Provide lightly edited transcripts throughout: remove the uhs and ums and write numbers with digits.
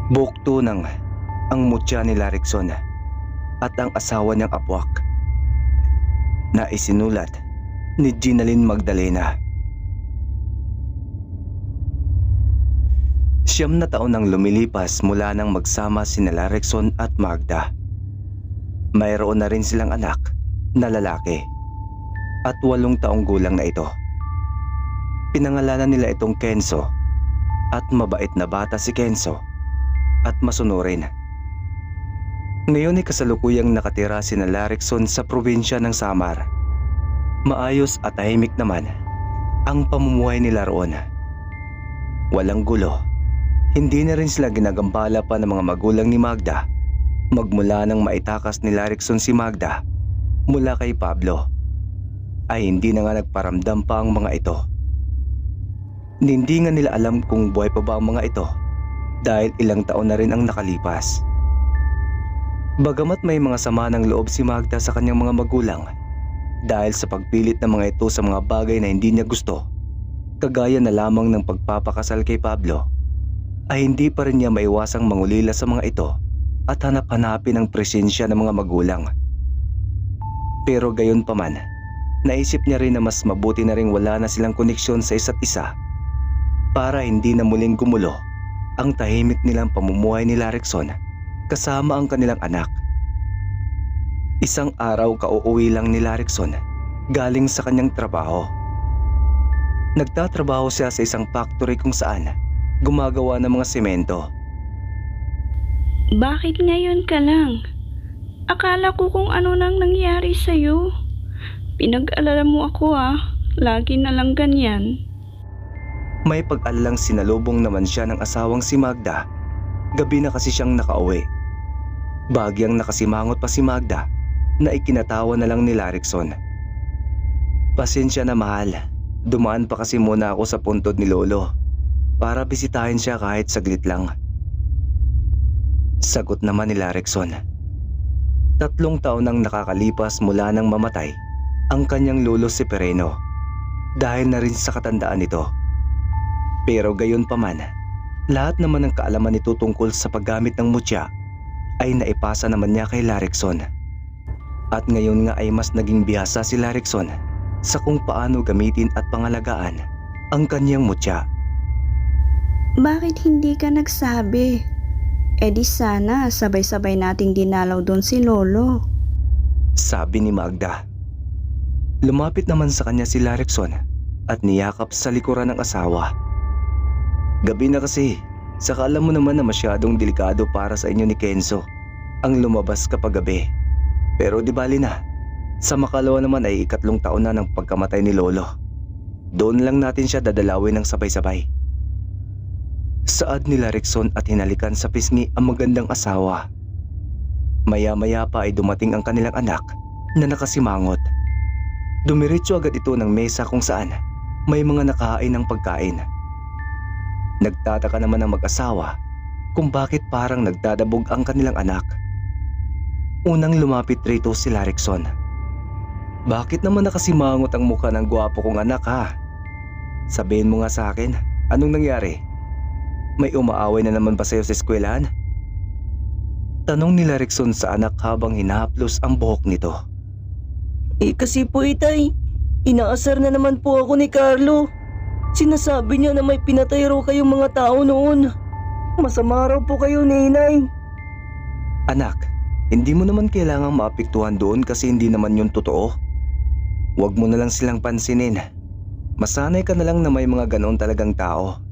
Buhok tunang ang mutya ni Larikson at ang asawa niyang Apwak na isinulat ni Ginalyn Magdalena. 9 na taon nang lumilipas mula nang magsama sina Larikson at Magda. Mayroon na rin silang anak na lalaki at 8 taong gulang na ito. Pinangalanan nila itong Kenzo at mabait na bata si Kenzo at masunurin. Ngayon ay kasalukuyang nakatira sina Larikson sa probinsya ng Samar. Maayos at tahimik naman ang pamumuhay nila roon. Walang gulo. Hindi na rin sila ginagambala pa ng mga magulang ni Magda magmula nang maitakas ni Larikson si Magda mula kay Pablo. Ay hindi na nga nagparamdam pa ang mga ito. Hindi nga nila alam kung buhay pa ba ang mga ito dahil ilang taon na rin ang nakalipas. Bagamat may mga sama ng loob si Magda sa kanyang mga magulang dahil sa pagpilit ng mga ito sa mga bagay na hindi niya gusto, kagaya na lamang ng pagpapakasal kay Pablo, ay hindi pa rin niya maiwasang mangulila sa mga ito at hanap-hanapin ang presensya ng mga magulang. Pero gayon pa man, naisip niya rin na mas mabuti na rin wala na silang koneksyon sa isa't isa para hindi na muling gumulo ang tahimik nilang pamumuhay ni Larikson kasama ang kanilang anak. Isang araw kauuwi lang ni Larikson galing sa kanyang trabaho. Nagtatrabaho siya sa isang factory kung saan gumagawa ng mga semento. Bakit ngayon ka lang? Akala ko kung ano nang nangyari sa'yo. Pinag-alala mo ako lagi na lang ganyan. May pag-alalang sinalubong naman siya ng asawang si Magda. Gabi na kasi siyang nakauwi. Bagyang nakasimangot pa si Magda na ikinatawa na lang ni Larikson. Pasensya na mahal, dumaan pa kasi muna ako sa puntod ni Lolo para bisitahin siya kahit saglit lang. Sagot naman ni Larikson. 3 taon nang nakakalipas mula nang mamatay ang kanyang lolo si Pereno dahil na rin sa katandaan nito. Pero gayon pa man, lahat naman ng kaalaman nito tungkol sa paggamit ng mutya ay naipasa naman niya kay Larikson. At ngayon nga ay mas naging bihasa si Larikson sa kung paano gamitin at pangalagaan ang kanyang mutya. Bakit hindi ka nagsabi? E di sana sabay-sabay nating dinalaw doon si Lolo. Sabi ni Magda. Lumapit naman sa kanya si Larikson at niyakap sa likuran ng asawa. Gabi na kasi, saka alam mo naman na masyadong delikado para sa inyo ni Kenzo ang lumabas kapag gabi. Pero di bali na, sa makalawa naman ay 3 taon na ng pagkamatay ni Lolo. Doon lang natin siya dadalawin ng sabay-sabay. Saad ni Larikson at hinalikan sa pisngi ang magandang asawa. Maya-maya pa ay dumating ang kanilang anak na nakasimangot. Dumiretso agad ito ng mesa kung saan may mga nakahain ng pagkain. Nagtataka naman ang mag-asawa kung bakit parang nagdadabog ang kanilang anak. Unang lumapit rito si Larikson. Bakit naman nakasimangot ang mukha ng gwapo kong anak Sabihin mo nga sa akin, anong nangyari? May umaaway na naman ba sa'yo sa eskwelahan? Tanong ni Larikson sa anak habang hinahaplos ang buhok nito. Kasi po itay, inaasar na naman po ako ni Carlo. Sinasabi niya na may pinatay raw kayong mga tao noon. Masama raw po kayo ni inay. Anak, hindi mo naman kailangang maapektuhan doon kasi hindi naman yun totoo. Huwag mo na lang silang pansinin. Masanay ka na lang na may mga ganoon talagang tao.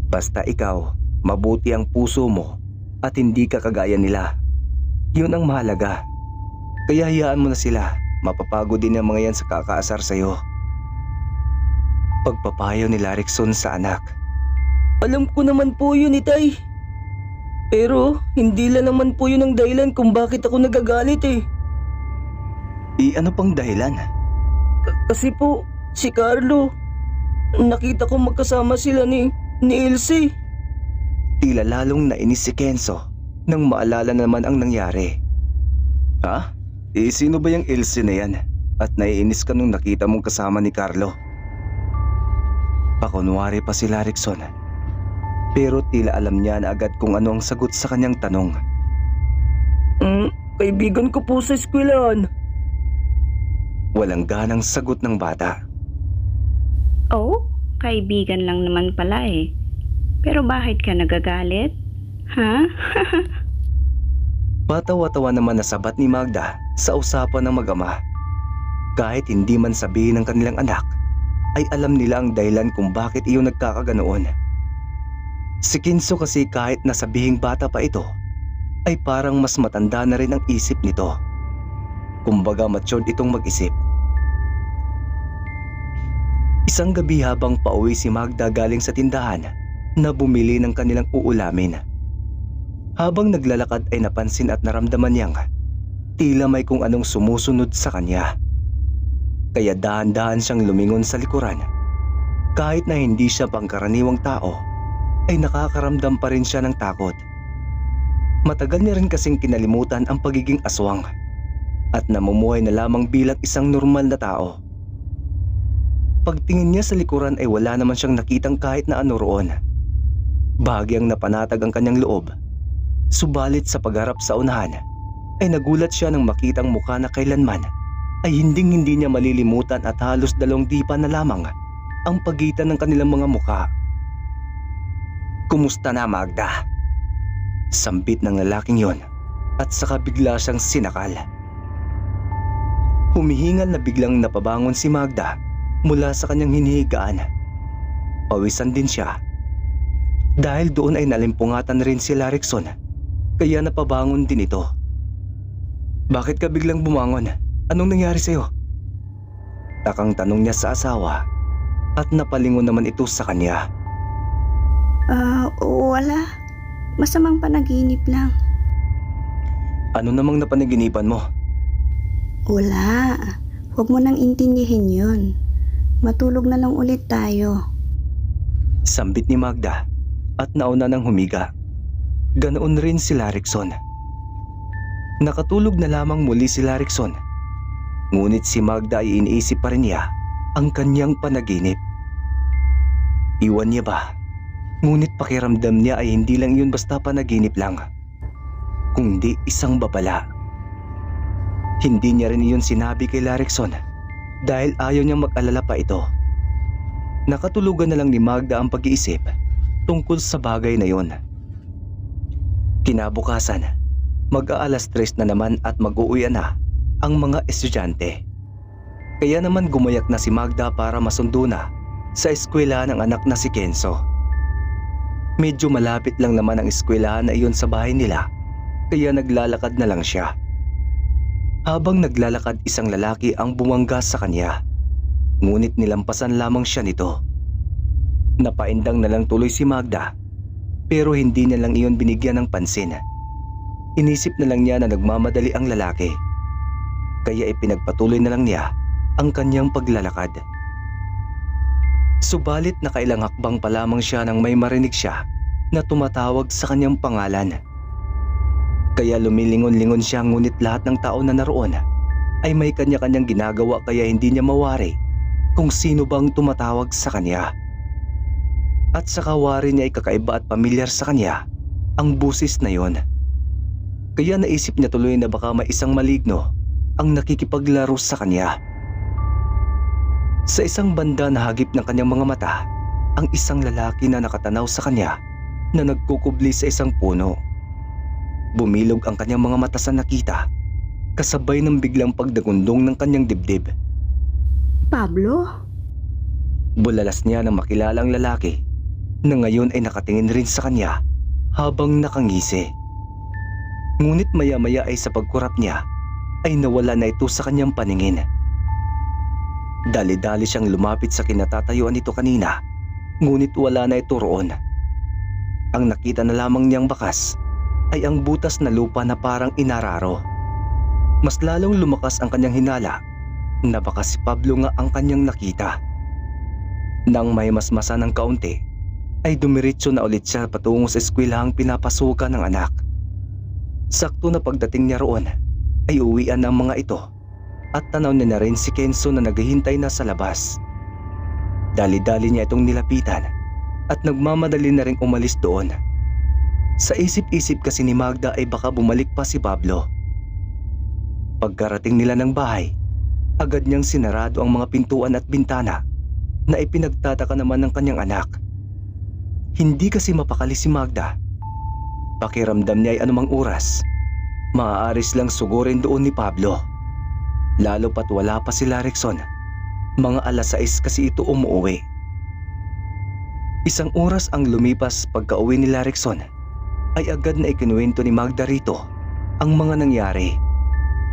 Basta ikaw, mabuti ang puso mo at hindi ka kagaya nila. Yun ang mahalaga. Kaya hayaan mo na sila, mapapagod din ang mga yan sa kakaasar sa'yo. Pagpapayo ni Larikson sa anak. Alam ko naman po yun itay. Pero hindi lang naman po yun ang dahilan kung bakit ako nagagalit Ano pang dahilan? Kasi po, si Carlo, nakita ko magkasama sila ni Elsie. Tila lalong nainis si Kenzo nang maalala naman ang nangyari. Sino ba yung Elsie na yan? At naiinis ka nung nakita mong kasama ni Carlo? Pakunwari pa si Larikson. Pero tila alam niya na agad kung ano ang sagot sa kanyang tanong. Kaibigan ko po sa eskwelahan. Walang ganang sagot ng bata. Oh, kaibigan lang naman pala eh. Pero bakit ka nagagalit? Ha? Patawa-tawa naman na sabat ni Magda sa usapan ng mag-ama. Kahit hindi man sabihin ng kanilang anak, ay alam nila ang dahilan kung bakit iyon nagkakaganoon. Si Kinso kasi kahit nasabihing bata pa ito, ay parang mas matanda na rin ang isip nito. Kumbaga matured itong mag-isip. Isang gabi habang pauwi si Magda galing sa tindahan na bumili ng kanilang uulamin. Habang naglalakad ay napansin at naramdaman niyang tila may kung anong sumusunod sa kanya. Kaya dahan-dahan siyang lumingon sa likuran. Kahit na hindi siya pangkaraniwang tao, ay nakakaramdam pa rin siya ng takot. Matagal niya rin kasing kinalimutan ang pagiging aswang at namumuhay na lamang bilang isang normal na tao. Pagtingin niya sa likuran ay wala naman siyang nakitang kahit na ano roon. Bahagyang napanatag ang kanyang loob. Subalit sa pagharap sa unahan ay nagulat siya nang makitang mukha na kailanman ay hinding-hindi niya malilimutan at halos 2 dipa na lamang ang pagitan ng kanilang mga mukha. "Kumusta na, Magda?" Sambit ng lalaking yon at saka bigla siyang sinakal. Humihingal na biglang napabangon si Magda mula sa kanyang hinihigaan. Pawisan din siya. Dahil doon ay nalimpungatan rin si Larikson, kaya napabangon din ito. "Bakit ka biglang bumangon? Anong nangyari sa'yo?" Takang tanong niya sa asawa at napalingon naman ito sa kanya. Wala. Masamang panaginip lang. "Ano namang napanaginipan mo?" Wala. Huwag mo nang intindihin yun. Matulog na lang ulit tayo. Sambit ni Magda at nauna nang humiga. Ganoon rin si Larikson. Nakatulog na lamang muli si Larikson. Ngunit si Magda ay iniisip pa rin niya ang kanyang panaginip. Iwan niya ba? Ngunit pakiramdam niya ay hindi lang yun basta panaginip lang, kundi isang babala. Hindi niya rin iyon sinabi kay Larikson dahil ayaw niyang mag-alala pa ito. Nakatulugan na lang ni Magda ang pag-iisip tungkol sa bagay na yon. Kinabukasan, mag-aalas 3 na naman at mag-uuwi na ang mga estudyante. Kaya naman gumayak na si Magda para masundo na sa eskwela ng anak na si Kenzo. Medyo malapit lang naman ang eskwelahan na iyon sa bahay nila, kaya naglalakad na lang siya. Habang naglalakad, isang lalaki ang bumangga sa kanya, ngunit nilampasan lamang siya nito. Napaindang na lang tuloy si Magda, pero hindi niya lang iyon binigyan ng pansin. Inisip na lang niya na nagmamadali ang lalaki, kaya ipinagpatuloy na lang niya ang kanyang paglalakad. Subalit nakailang hakbang pa lamang siya nang may marinig siya na tumatawag sa kanyang pangalan. Kaya lumilingon-lingon siya, ngunit lahat ng tao na naroon ay may kanya-kanyang ginagawa kaya hindi niya mawari kung sino bang tumatawag sa kanya. At sa kawari niya ay kakaiba at pamilyar sa kanya ang busis na yon. Kaya naisip niya tuloy na baka may isang maligno ang nakikipaglaro sa kanya. Sa isang banda na hagip ng kanyang mga mata ang isang lalaki na nakatanaw sa kanya na nagkukubli sa isang puno. Bumilog ang kanyang mga mata sa nakita, kasabay ng biglang pagdagundong ng kanyang dibdib. Pablo? Bulalas niya nang makilala ang lalaki na ngayon ay nakatingin rin sa kanya habang nakangisi. Ngunit maya-maya ay sa pagkurap niya ay nawala na ito sa kanyang paningin. Dali-dali siyang lumapit sa kinatatayuan nito kanina, ngunit wala na ito roon. Ang nakita na lamang niyang bakas ay ang butas na lupa na parang inararo. Mas lalong lumakas ang kanyang hinala na baka si Pablo nga ang kanyang nakita. Nang may masmasa ng kaunti, ay dumiretso na ulit siya patungo sa eskwelahang pinapasukan ng anak. Sakto na pagdating niya roon, ay uwian ng mga ito at tanaw niya na rin si Kenzo na naghihintay na sa labas. Dali-dali niya itong nilapitan at nagmamadali na ring umalis doon. Sa isip-isip kasi ni Magda ay baka bumalik pa si Pablo. Pagkarating nila ng bahay, agad niyang sinarado ang mga pintuan at bintana na ipinagtataka naman ng kanyang anak. Hindi kasi mapakali si Magda. Pakiramdam niya ay anumang oras, maaaris lang sugurin doon ni Pablo. Lalo pat wala pa sila Rickson. Mga 6:00 kasi ito umuwi. Isang oras ang lumipas pagka-uwi ni Rickson ay agad na ikinuwento ni Magda rito ang mga nangyari.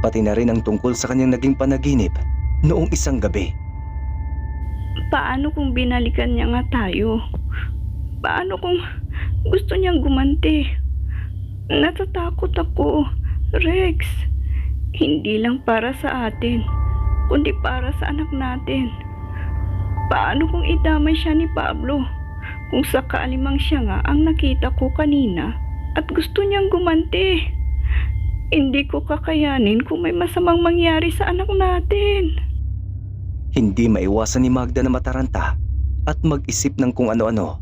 Pati na rin ang tungkol sa kanyang naging panaginip noong isang gabi. Paano kung binalikan niya nga tayo? Paano kung gusto niyang gumanti? Natatakot ako, Rex. Hindi lang para sa atin, kundi para sa anak natin. Paano kung idamay siya ni Pablo? Kung sakalimang siya nga ang nakita ko kanina at gusto niyang gumanti. Hindi ko kakayanin kung may masamang mangyari sa anak natin. Hindi maiwasan ni Magda na mataranta at mag-isip ng kung ano-ano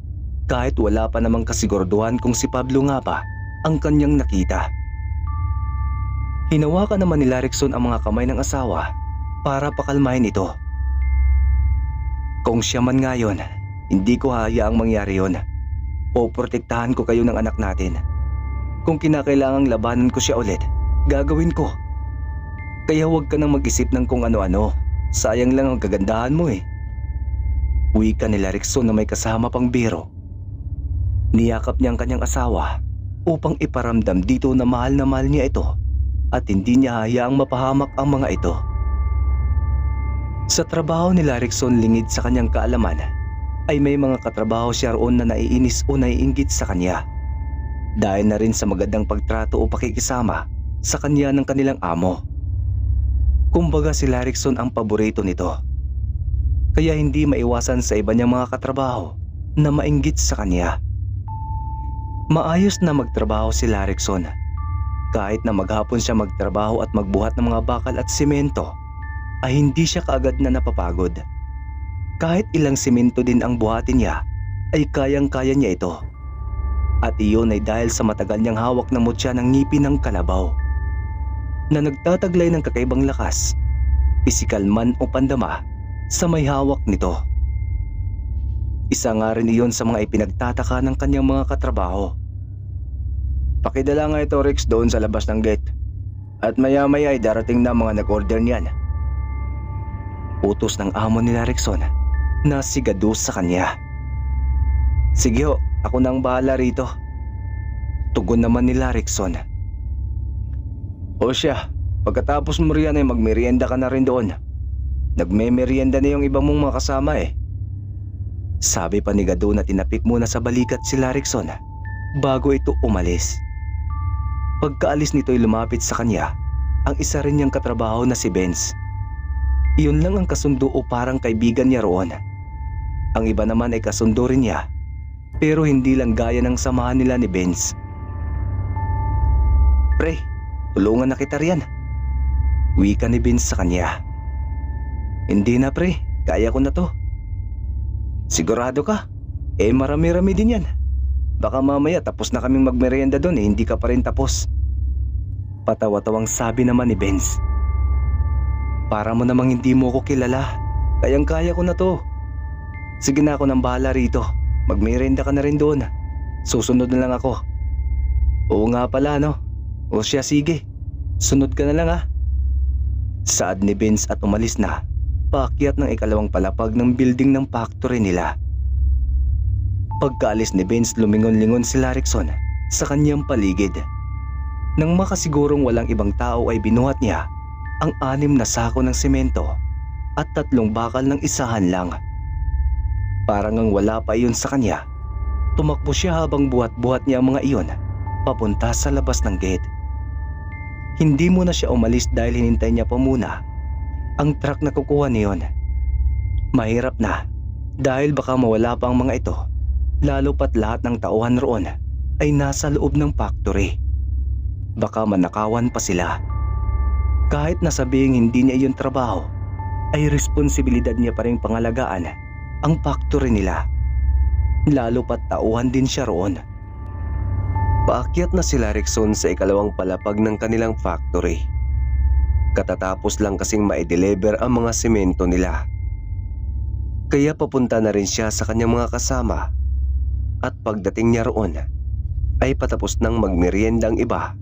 kahit wala pa namang kasiguraduhan kung si Pablo nga ba ang kanyang nakita. Hinawakan naman ni Rickson ang mga kamay ng asawa para pakalmahin ito. Kung siya man ngayon, hindi ko hayaang mangyari yon. Poprotektahan ko kayo ng anak natin. Kung kinakailangang labanan ko siya ulit, gagawin ko. Kaya huwag ka nang mag-isip ng kung ano-ano. Sayang lang ang kagandahan mo eh. Wika ni Rickson na may kasama pang biro. Niyakap niya ang kanyang asawa upang iparamdam dito na mahal niya ito at hindi niya hayaang mapahamak ang mga ito. Sa trabaho ni Rickson lingid sa kanyang kaalaman ay may mga katrabaho siya roon na naiinis o naiinggit sa kanya. Dahil na rin sa magandang pagtrato o pakikisama sa kanya ng kanilang amo. Kumbaga si Rickson ang paborito nito. Kaya hindi maiwasan sa iba niyang mga katrabaho na mainggit sa kanya. Maayos na magtrabaho si Rickson. Kahit na maghapon siya magtrabaho at magbuhat ng mga bakal at simento, ay hindi siya kaagad na napapagod. Kahit ilang simento din ang buhatin niya, ay kayang-kaya niya ito. At iyon ay dahil sa matagal niyang hawak na mutya ng ngipin ng kalabaw, na nagtataglay ng kakaibang lakas, pisikal man o pandama, sa may hawak nito. Isa nga rin iyon sa mga ipinagtataka ng kanyang mga katrabaho. Pakidala nga ito Rex doon sa labas ng gate. At maya-maya ay darating na mga nag-order niyan. Utos ng amo nila Rickson na sigado sa kanya. Sige ho, ako nang bahala rito. Tugon naman nila Rickson. O siya, pagkatapos mo riyan ay magmerienda ka na rin doon. Nagme-merienda na yung ibang mong mga kasama eh. Sabi pa ni Gado na tinapik muna sa balikat sila Rickson bago ito umalis. Pagkaalis nito'y lumapit sa kanya ang isa rin niyang katrabaho na si Benz. Iyon lang ang kasundo o parang kaibigan niya roon. Ang iba naman ay kasundo rin niya, pero hindi lang gaya ng samahan nila ni Benz. Pre, tulungan na kita riyan. Wika ni Benz sa kanya. Hindi na pre, kaya ko na to. Sigurado ka? Eh marami-rami din yan. Baka mamaya tapos na kaming magmerienda doon eh, hindi ka pa rin tapos. Patawa-tawang sabi naman ni Benz. Para mo namang hindi mo ko kilala. Kayang-kaya ko na to. Sige na, ako nang bahala rito. Magmerienda ka na rin doon. Susunod na lang ako. Oo nga pala no. O siya sige. Sunod ka na lang ha. Saad ni Benz at umalis na. Paakyat ng ikalawang palapag ng building ng factory nila. Pagkaalis ni Benz, lumingon-lingon si Rickson sa kanyang paligid. Nang makasigurong walang ibang tao ay binuhat niya ang 6 na sako ng semento at 3 bakal ng isahan lang. Parang ang wala pa iyon sa kanya, tumakbo siya habang buhat-buhat niya ang mga iyon papunta sa labas ng gate. Hindi muna siya umalis dahil hinintay niya pa muna ang truck na kukuha niyon. Mahirap na dahil baka mawala pa ang mga ito. Lalo pat lahat ng tauhan roon ay nasa loob ng factory. Baka manakawan pa sila. Kahit nasabing hindi niya iyon trabaho, ay responsibilidad niya pa rin pangalagaan ang factory nila. lalo pat tauhan din siya roon. Paakyat na sila Rickson sa ikalawang palapag ng kanilang factory. Katatapos lang kasing ma-deliver ang mga semento nila. Kaya papunta na rin siya sa kanyang mga kasama at pagdating niya roon ay patapos nang magmerienda ang iba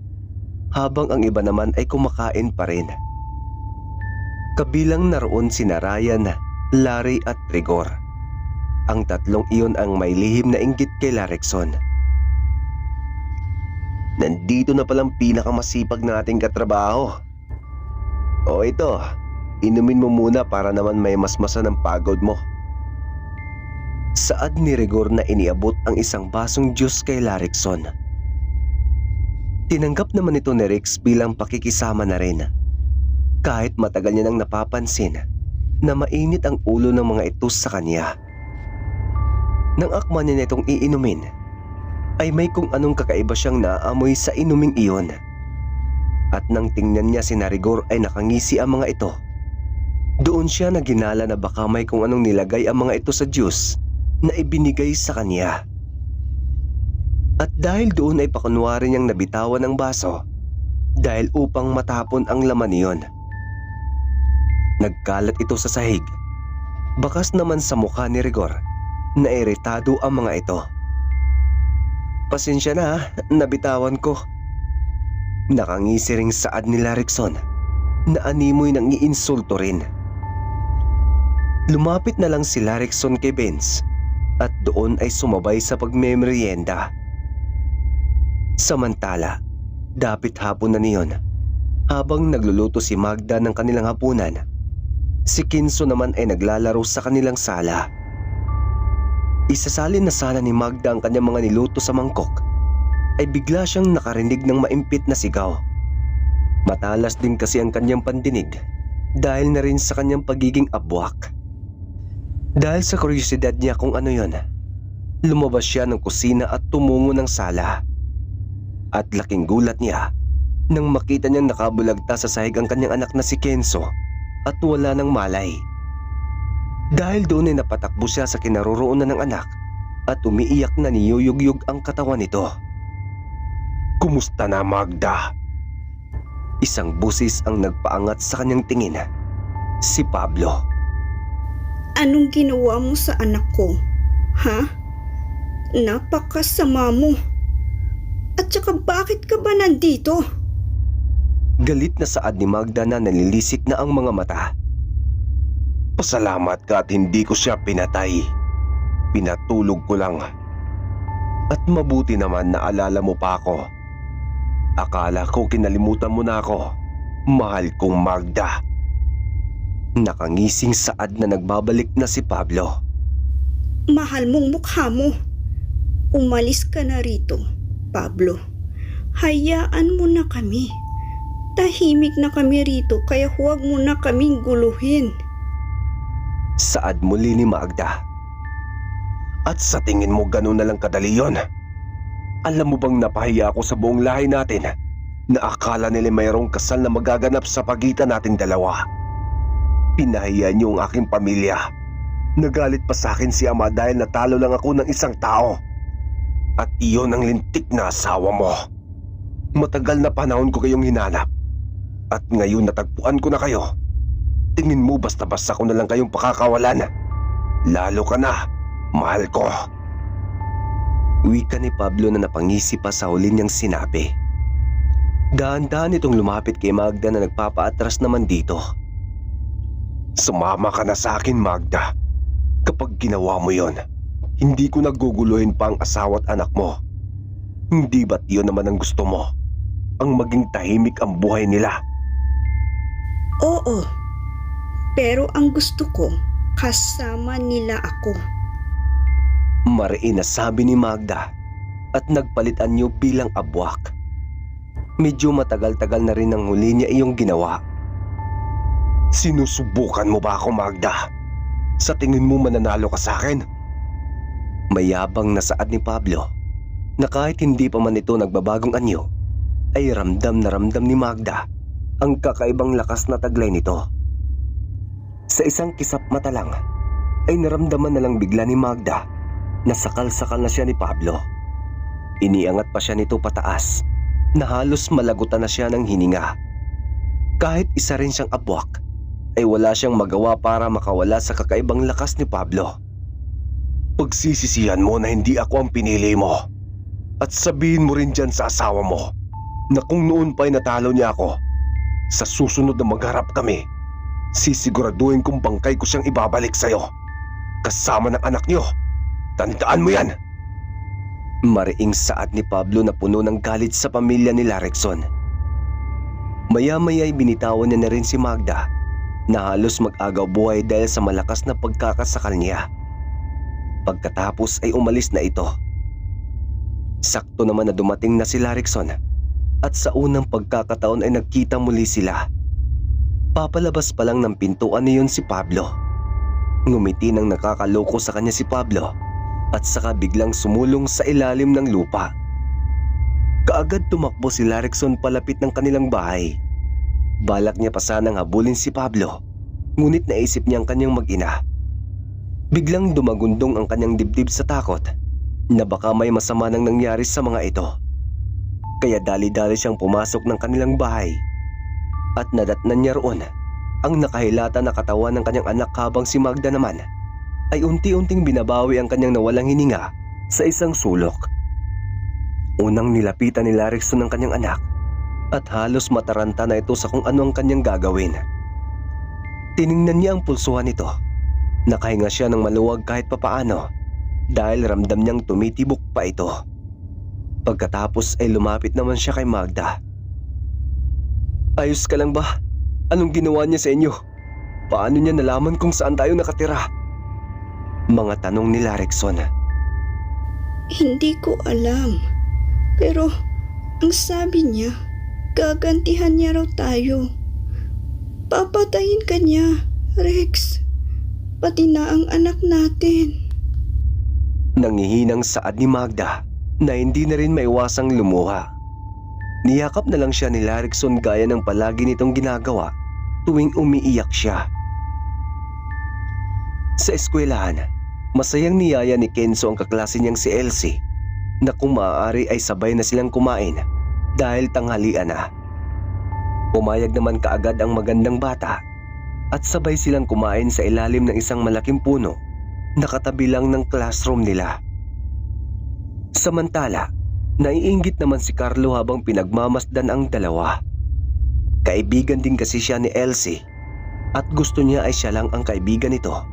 habang ang iba naman ay kumakain pa rin. Kabilang naroon sina Ryan, Larry at Rigor. Ang tatlong iyon ang may lihim na inggit kay Rickson. Nandito na palang pinakamasipag nating katrabaho. O ito, inumin mo muna para naman may masmasan ang pagod mo. Saad ni Rigor na iniabot ang isang basong juice kay Rickson. Tinanggap naman ito ni Rex bilang pakikisama na rin. Kahit matagal niya nang napapansin na mainit ang ulo ng mga ito sa kanya. Nang akma niya nitong iinumin, ay may kung anong kakaiba siyang naaamoy sa inuming iyon. At nang tingnan niya si Rigor ay nakangisi ang mga ito. Doon siya naginala na baka may kung anong nilagay ang mga ito sa juice na ibinigay sa kanya. At dahil doon ay pakunwari niyang nabitawan ng baso dahil upang matapon ang laman niyon. Nagkalat ito sa sahig. Bakas naman sa mukha ni Rigor na iritado ang mga ito. Pasensya na, nabitawan ko. Nakangisi ring saad ni Rickson na animoy nang iinsulto rin. Lumapit na lang si Rickson kay Benz at doon ay sumabay sa pagmemerienda. Samantala, dapit hapon na niyon, habang nagluluto si Magda ng kanilang hapunan, si Kinso naman ay naglalaro sa kanilang sala. Isasalin na sana ni Magda ang kanyang mga niluto sa mangkok, ay bigla siyang nakarinig ng maimpit na sigaw. Matalas din kasi ang kanyang pandinig dahil na rin sa kanyang pagiging abwak. Dahil sa kuryosidad niya kung ano yon, lumabas siya ng kusina at tumungo ng sala. At laking gulat niya nang makita niyang nakabulagta sa sahig ang kanyang anak na si Kenzo at wala ng malay. Dahil doon ay napatakbo siya sa kinaroroonan ng anak at umiiyak na niyuyugyug ang katawan nito. "Kumusta na, Magda?" Isang busis ang nagpaangat sa kanyang tingin. Si Pablo. Anong ginawa mo sa anak ko? Ha? Napakasama mo. At saka bakit ka ba nandito? Galit na saad ni Magda na nalilisik na ang mga mata. "Pasalamat ka at hindi ko siya pinatay. Pinatulog ko lang. At mabuti naman naalala mo pa ako. Akala ko kinalimutan mo na ako, mahal kong Magda." Nakangising saad na nagbabalik na si Pablo. Mahal mong mukha mo. Umalis ka na rito, Pablo. Hayaan mo na kami. Tahimik na kami rito kaya huwag mo na kaming guluhin. Saad muli ni Magda. "At sa tingin mo ganun na lang kadali yon? Alam mo bang napahiya ako sa buong lahi natin na akala nila mayroong kasal na magaganap sa pagitan nating dalawa? Pinahiya niyo ang aking pamilya. Nagalit pa sa akin si ama dahil natalo lang ako ng isang tao. At iyon ang lintik na asawa mo. Matagal na panahon ko kayong hinanap. At ngayon natagpuan ko na kayo. Tingin mo basta-basta ko na lang kayong pakakawalan? Lalo ka na, mahal ko." Wika ni Pablo na napangisi pa sa huli niyang sinabi. Dahan-dahan itong lumapit kay Magda na nagpapaatras naman dito. "Sumama ka na sa akin, Magda. Kapag ginawa mo yon, hindi ko naguguluhin pa ang asawa at anak mo. Hindi ba't yun naman ang gusto mo? Ang maging tahimik ang buhay nila?" Oo, pero ang gusto ko, kasama nila ako. Mariin na sabi ni Magda at nagpalit anyo bilang abwak. Medyo matagal-tagal na rin ang huli niya iyong ginawa. "Sinusubukan mo ba ako, Magda? Sa tingin mo mananalo ka sa akin?" Mayabang na saad ni Pablo na kahit hindi pa man ito nagbabagong anyo, ay ramdam na ramdam ni Magda ang kakaibang lakas na taglay nito. Sa isang kisap mata lang, ay naramdaman na lang bigla ni Magda Nasakal-sakal na siya ni Pablo. Iniangat pa siya nito pataas na halos malagutan na siya ng hininga. Kahit isa rin siyang abwak, ay wala siyang magawa para makawala sa kakaibang lakas ni Pablo. Pagsisisihan mo na hindi ako ang pinili mo. At sabihin mo rin dyan sa asawa mo na kung noon pa'y natalo niya ako, sa susunod na magharap kami, sisiguraduhin kong bangkay ko siyang ibabalik sa'yo. Kasama ng anak niyo. Tandaan mo yan! Mariing saad ni Pablo na puno ng galit sa pamilya ni Larekson. Maya-maya'y binitawan niya na rin si Magda na halos mag-agaw buhay dahil sa malakas na pagkakasakal niya. Pagkatapos ay umalis na ito. Sakto naman na dumating na si Larekson at sa unang pagkakataon ay nagkita muli sila. Papalabas pa lang ng pintuan niyon si Pablo. Ngumiti ng nakakaloko sa kanya si Pablo at saka biglang sumulong sa ilalim ng lupa. Kaagad tumakbo si Larekson palapit ng kanilang bahay. Balak niya pa sanang habulin si Pablo, ngunit naisip niya ang kanyang mag-ina. Biglang dumagundong ang kanyang dibdib sa takot na baka may masama nang nangyari sa mga ito. Kaya dali-dali siyang pumasok ng kanilang bahay at nadatnan niya roon ang nakahilata na katawan ng kanyang anak habang si Magda naman ay unti-unting binabawi ang kanyang nawalang hininga sa isang sulok. Unang nilapitan ni Larekson ng kanyang anak at halos mataranta na ito sa kung ano ang kanyang gagawin. Tiningnan niya ang pulsuhan nito. Nakahinga siya ng maluwag kahit papaano dahil ramdam niyang tumitibok pa ito. Pagkatapos ay lumapit naman siya kay Magda. Ayos ka lang ba? Anong ginawa niya sa inyo? Paano niya nalaman kung saan tayo nakatira? Mga tanong ni Larekson. Hindi ko alam. Pero ang sabi niya, gagantihan niya raw tayo. Papatayin ka niya, Rex. Pati na ang anak natin. Nangihinang saad ni Magda na hindi na rin maiwasang lumuha. Niyakap na lang siya ni Larekson gaya ng palagi nitong ginagawa tuwing umiiyak siya. Sa eskwelahan, masayang niyaya ni Kenzo ang kaklase niyang si Elsie na kung maaari ay sabay na silang kumain dahil tanghalian na. Pumayag naman kaagad ang magandang bata at sabay silang kumain sa ilalim ng isang malaking puno na katabi lang ng classroom nila. Samantala, naiinggit naman si Carlo habang pinagmamasdan ang dalawa. Kaibigan din kasi siya ni Elsie at gusto niya ay siya lang ang kaibigan nito.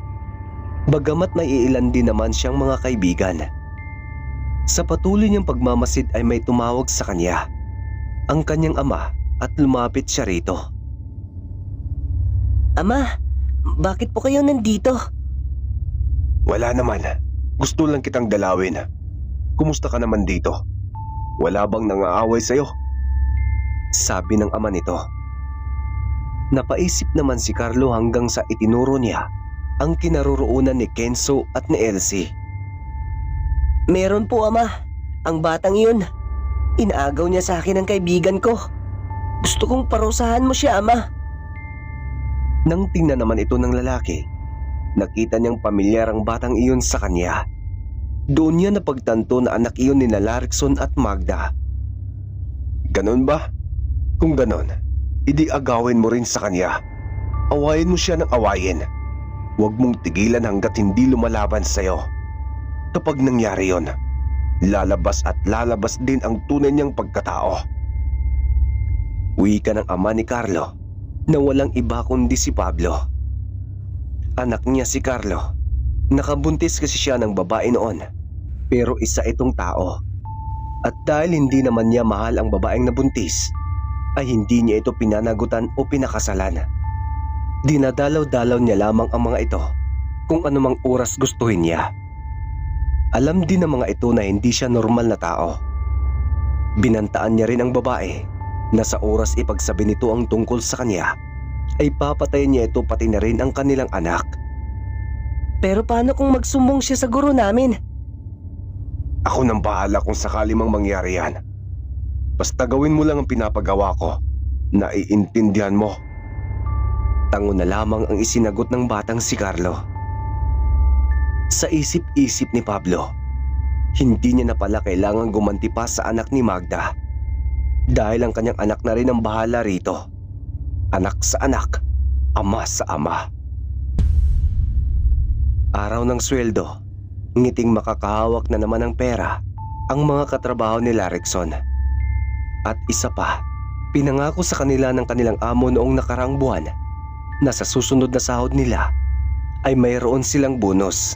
Bagamat may iilan din naman siyang mga kaibigan. Sa patuloy niyang pagmamasid ay may tumawag sa kanya, ang kanyang ama, at lumapit siya rito. Ama, bakit po kayo nandito? Wala naman. Gusto lang kitang dalawin. Kumusta ka naman dito? Wala bang nangaaway sa'yo? Sabi ng ama nito. Napaisip naman si Carlo hanggang sa itinuro niya ang kinaroroonan ni Kenzo at ni Elsie. Meron po, Ama. Ang batang iyon. Inaagaw niya sa akin ang kaibigan ko. Gusto kong parusahan mo siya, Ama. Nang tingnan naman ito ng lalaki, nakita niyang pamilyar ang batang iyon sa kanya. Doon niya napagtanto na anak iyon ni Larekson at Magda. Ganon ba? Kung ganon, idi agawin mo rin sa kanya. Awayin mo siya ng awayin. Huwag mong tigilan hanggat hindi lumalaban sa'yo. Kapag nangyari yon, lalabas at lalabas din ang tunay niyang pagkatao. Wika ng ama ni Carlo na walang iba kundi si Pablo. Anak niya si Carlo. Nakabuntis kasi siya ng babae noon, pero isa itong tao. At dahil hindi naman niya mahal ang babaeng nabuntis, ay hindi niya ito pinanagutan o pinakasalan. Dinadalaw-dalaw niya lamang ang mga ito kung anumang oras gustuhin niya. Alam din ng mga ito na hindi siya normal na tao. Binantaan niya rin ang babae na sa oras ipagsabi nito ang tungkol sa kanya, ay papatayin niya ito pati na rin ang kanilang anak. Pero paano kung magsumbong siya sa guro namin? Ako nang bahala kung sakali mang mangyari yan. Basta gawin mo lang ang pinapagawa ko, naiintindihan mo. Tango na lamang ang isinagot ng batang si Carlo. Sa isip-isip ni Pablo, hindi niya na pala kailangang gumanti pa sa anak ni Magda. Dahil ang kanyang anak na rin ang bahala rito. Anak sa anak, ama sa ama. Araw ng sweldo, ngiting makakahawak na naman ng pera ang mga katrabaho ni Larikson. At isa pa, pinangako sa kanila ng kanilang amo noong nakaraang buwan na sa susunod na sahod nila ay mayroon silang bonus.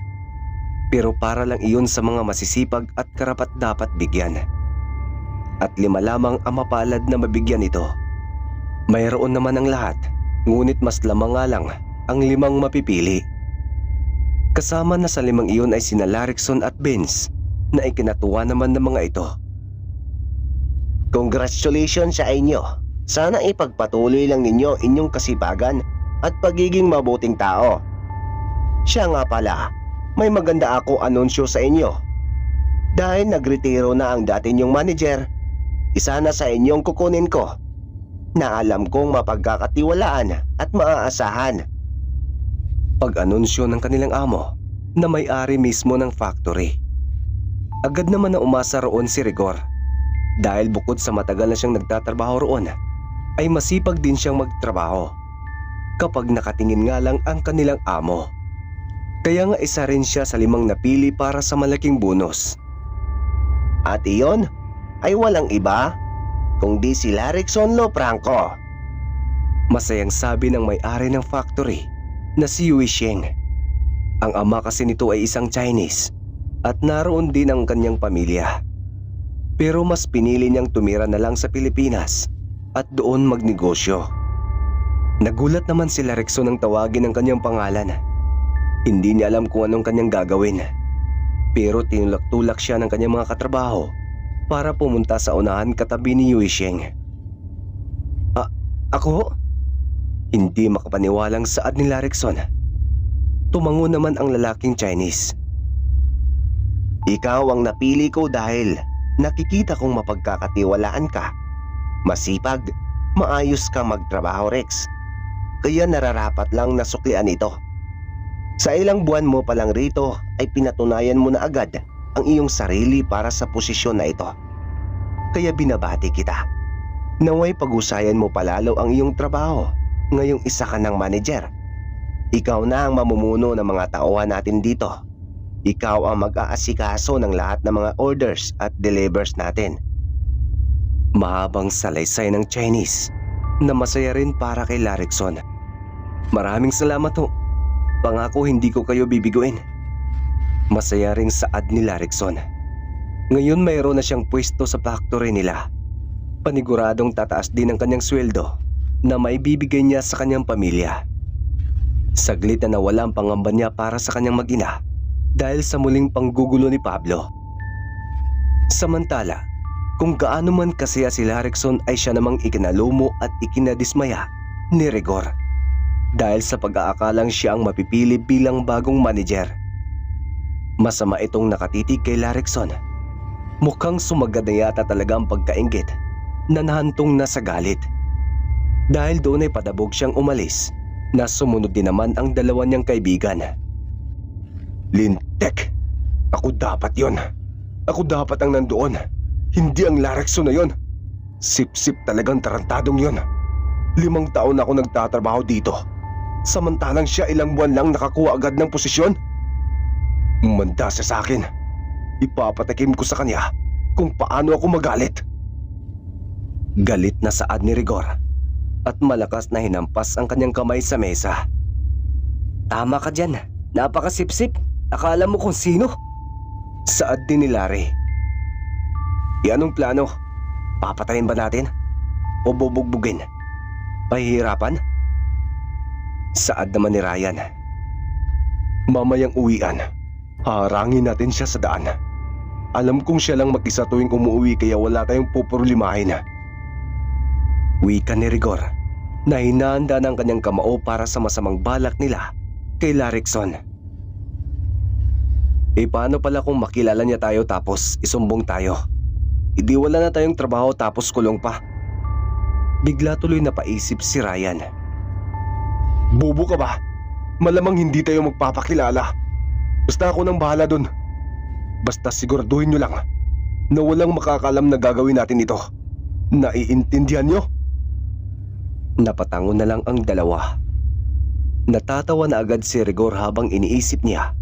Pero para lang iyon sa mga masisipag at karapat-dapat bigyan. At 5 lamang ang mapalad na mabigyan ito. Mayroon naman ang lahat, ngunit mas lamang nga lang ang 5 mapipili. Kasama na sa 5 iyon ay sina Larikson at Vince na ikinatuwa naman ng mga ito. Congratulations sa inyo. Sana ipagpatuloy lang ninyo inyong kasipagan at pagiging mabuting tao. Siya nga pala, may maganda ako anunsyo sa inyo. Dahil nagretiro na ang dati niyong manager, isa na sa inyong kukunin ko na alam kong mapagkakatiwalaan at maaasahan. Pag-anunsyo ng kanilang amo na may-ari mismo ng factory. Agad naman na umasa roon si Rigor. Dahil bukod sa matagal na siyang nagtatrabaho roon, ay masipag din siyang magtrabaho kapag nakatingin nga lang ang kanilang amo. Kaya nga isa rin siya sa 5 napili para sa malaking bonus. At iyon ay walang iba kundi si Larikson Lofranco. Masayang sabi ng may-ari ng factory na si Yui Sheng. Ang ama kasi nito ay isang Chinese at naroon din ang kanyang pamilya. Pero mas pinili niyang tumira na lang sa Pilipinas at doon magnegosyo. Nagulat naman si Larikson nang tawagin ang kanyang pangalan. Hindi niya alam kung anong kanyang gagawin. Pero tinulak-tulak siya ng kanyang mga katrabaho para pumunta sa unahan katabi ni Yui Sheng. Ako? Hindi makapaniwalang saad ni Larikson. Tumango naman ang lalaking Chinese. Ikaw ang napili ko dahil nakikita kong mapagkakatiwalaan ka. Masipag, maayos ka magtrabaho, Rex. Kaya nararapat lang na suklian ito. Sa ilang buwan mo pa lang rito ay pinatunayan mo na agad ang iyong sarili para sa posisyon na ito. Kaya binabati kita. Naway pag-usayan mo palalo ang iyong trabaho ngayong isa ka ng manager. Ikaw na ang mamumuno ng mga tauhan natin dito. Ikaw ang mag-aasikaso ng lahat ng mga orders at delivers natin. Mahabang salaysay ng Chinese na masaya rin para kay Larikson. Maraming salamat ho. Pangako hindi ko kayo bibiguin. Masaya ring saad ni Larikson. Ngayon mayroon na siyang pwesto sa factory nila. Paniguradong tataas din ang kanyang sweldo na may bibigay niya sa kanyang pamilya. Saglit na nawala ang pangamba niya para sa kanyang mag-ina dahil sa muling panggugulo ni Pablo. Samantala, kung gaano man kasaya si Larikson ay siya namang ikinalumo at ikinadismaya ni Rigor dahil sa pag-aakalang siya ang mapipili bilang bagong manager. Masama itong nakatitig kay Larikson. Mukhang sumagad na yata talaga ang pagkainggit na nahantong na sa galit. Dahil doon ay padabog siyang umalis na sumunod din naman ang 2 niyang kaibigan. Lintek! Ako dapat yon. Ako dapat ang nandoon. Hindi ang Larikson na yon. Sip-sip talagang tarantadong yon. 5 taon ako nagtatrabaho dito. Samantalang siya ilang buwan lang nakakuha agad ng posisyon. Umanda siya sa akin. Ipapatakim ko sa kanya kung paano ako magalit. Galit na saad ni Rigor at malakas na hinampas ang kanyang kamay sa mesa. Tama ka dyan. Napakasipsip. Akala mo kung sino? Saad din ni Larry. Anong plano? Papatayin ba natin? O bubugbugin? Pahihirapan? Saad naman ni Ryan. Mamayang uwian, harangin natin siya sa daan. Alam kong siya lang mag-isa tuwing umuwi kaya wala tayong puproblemahin. Wika ni Rigor na hinahanda ng kanyang kamao para sa masamang balak nila kay Larikson. Paano pala kung makilala niya tayo tapos isumbong tayo? Hindi wala na tayong trabaho tapos kulong pa. Bigla tuloy napaisip si Ryan. Bobo ka ba? Malamang hindi tayo magpapakilala. Basta ako nang bahala dun. Basta siguraduhin nyo lang na walang makakalam na gagawin natin ito. Naiintindihan nyo? Napatango na lang ang dalawa. Natatawa na agad si Rigor habang iniisip niya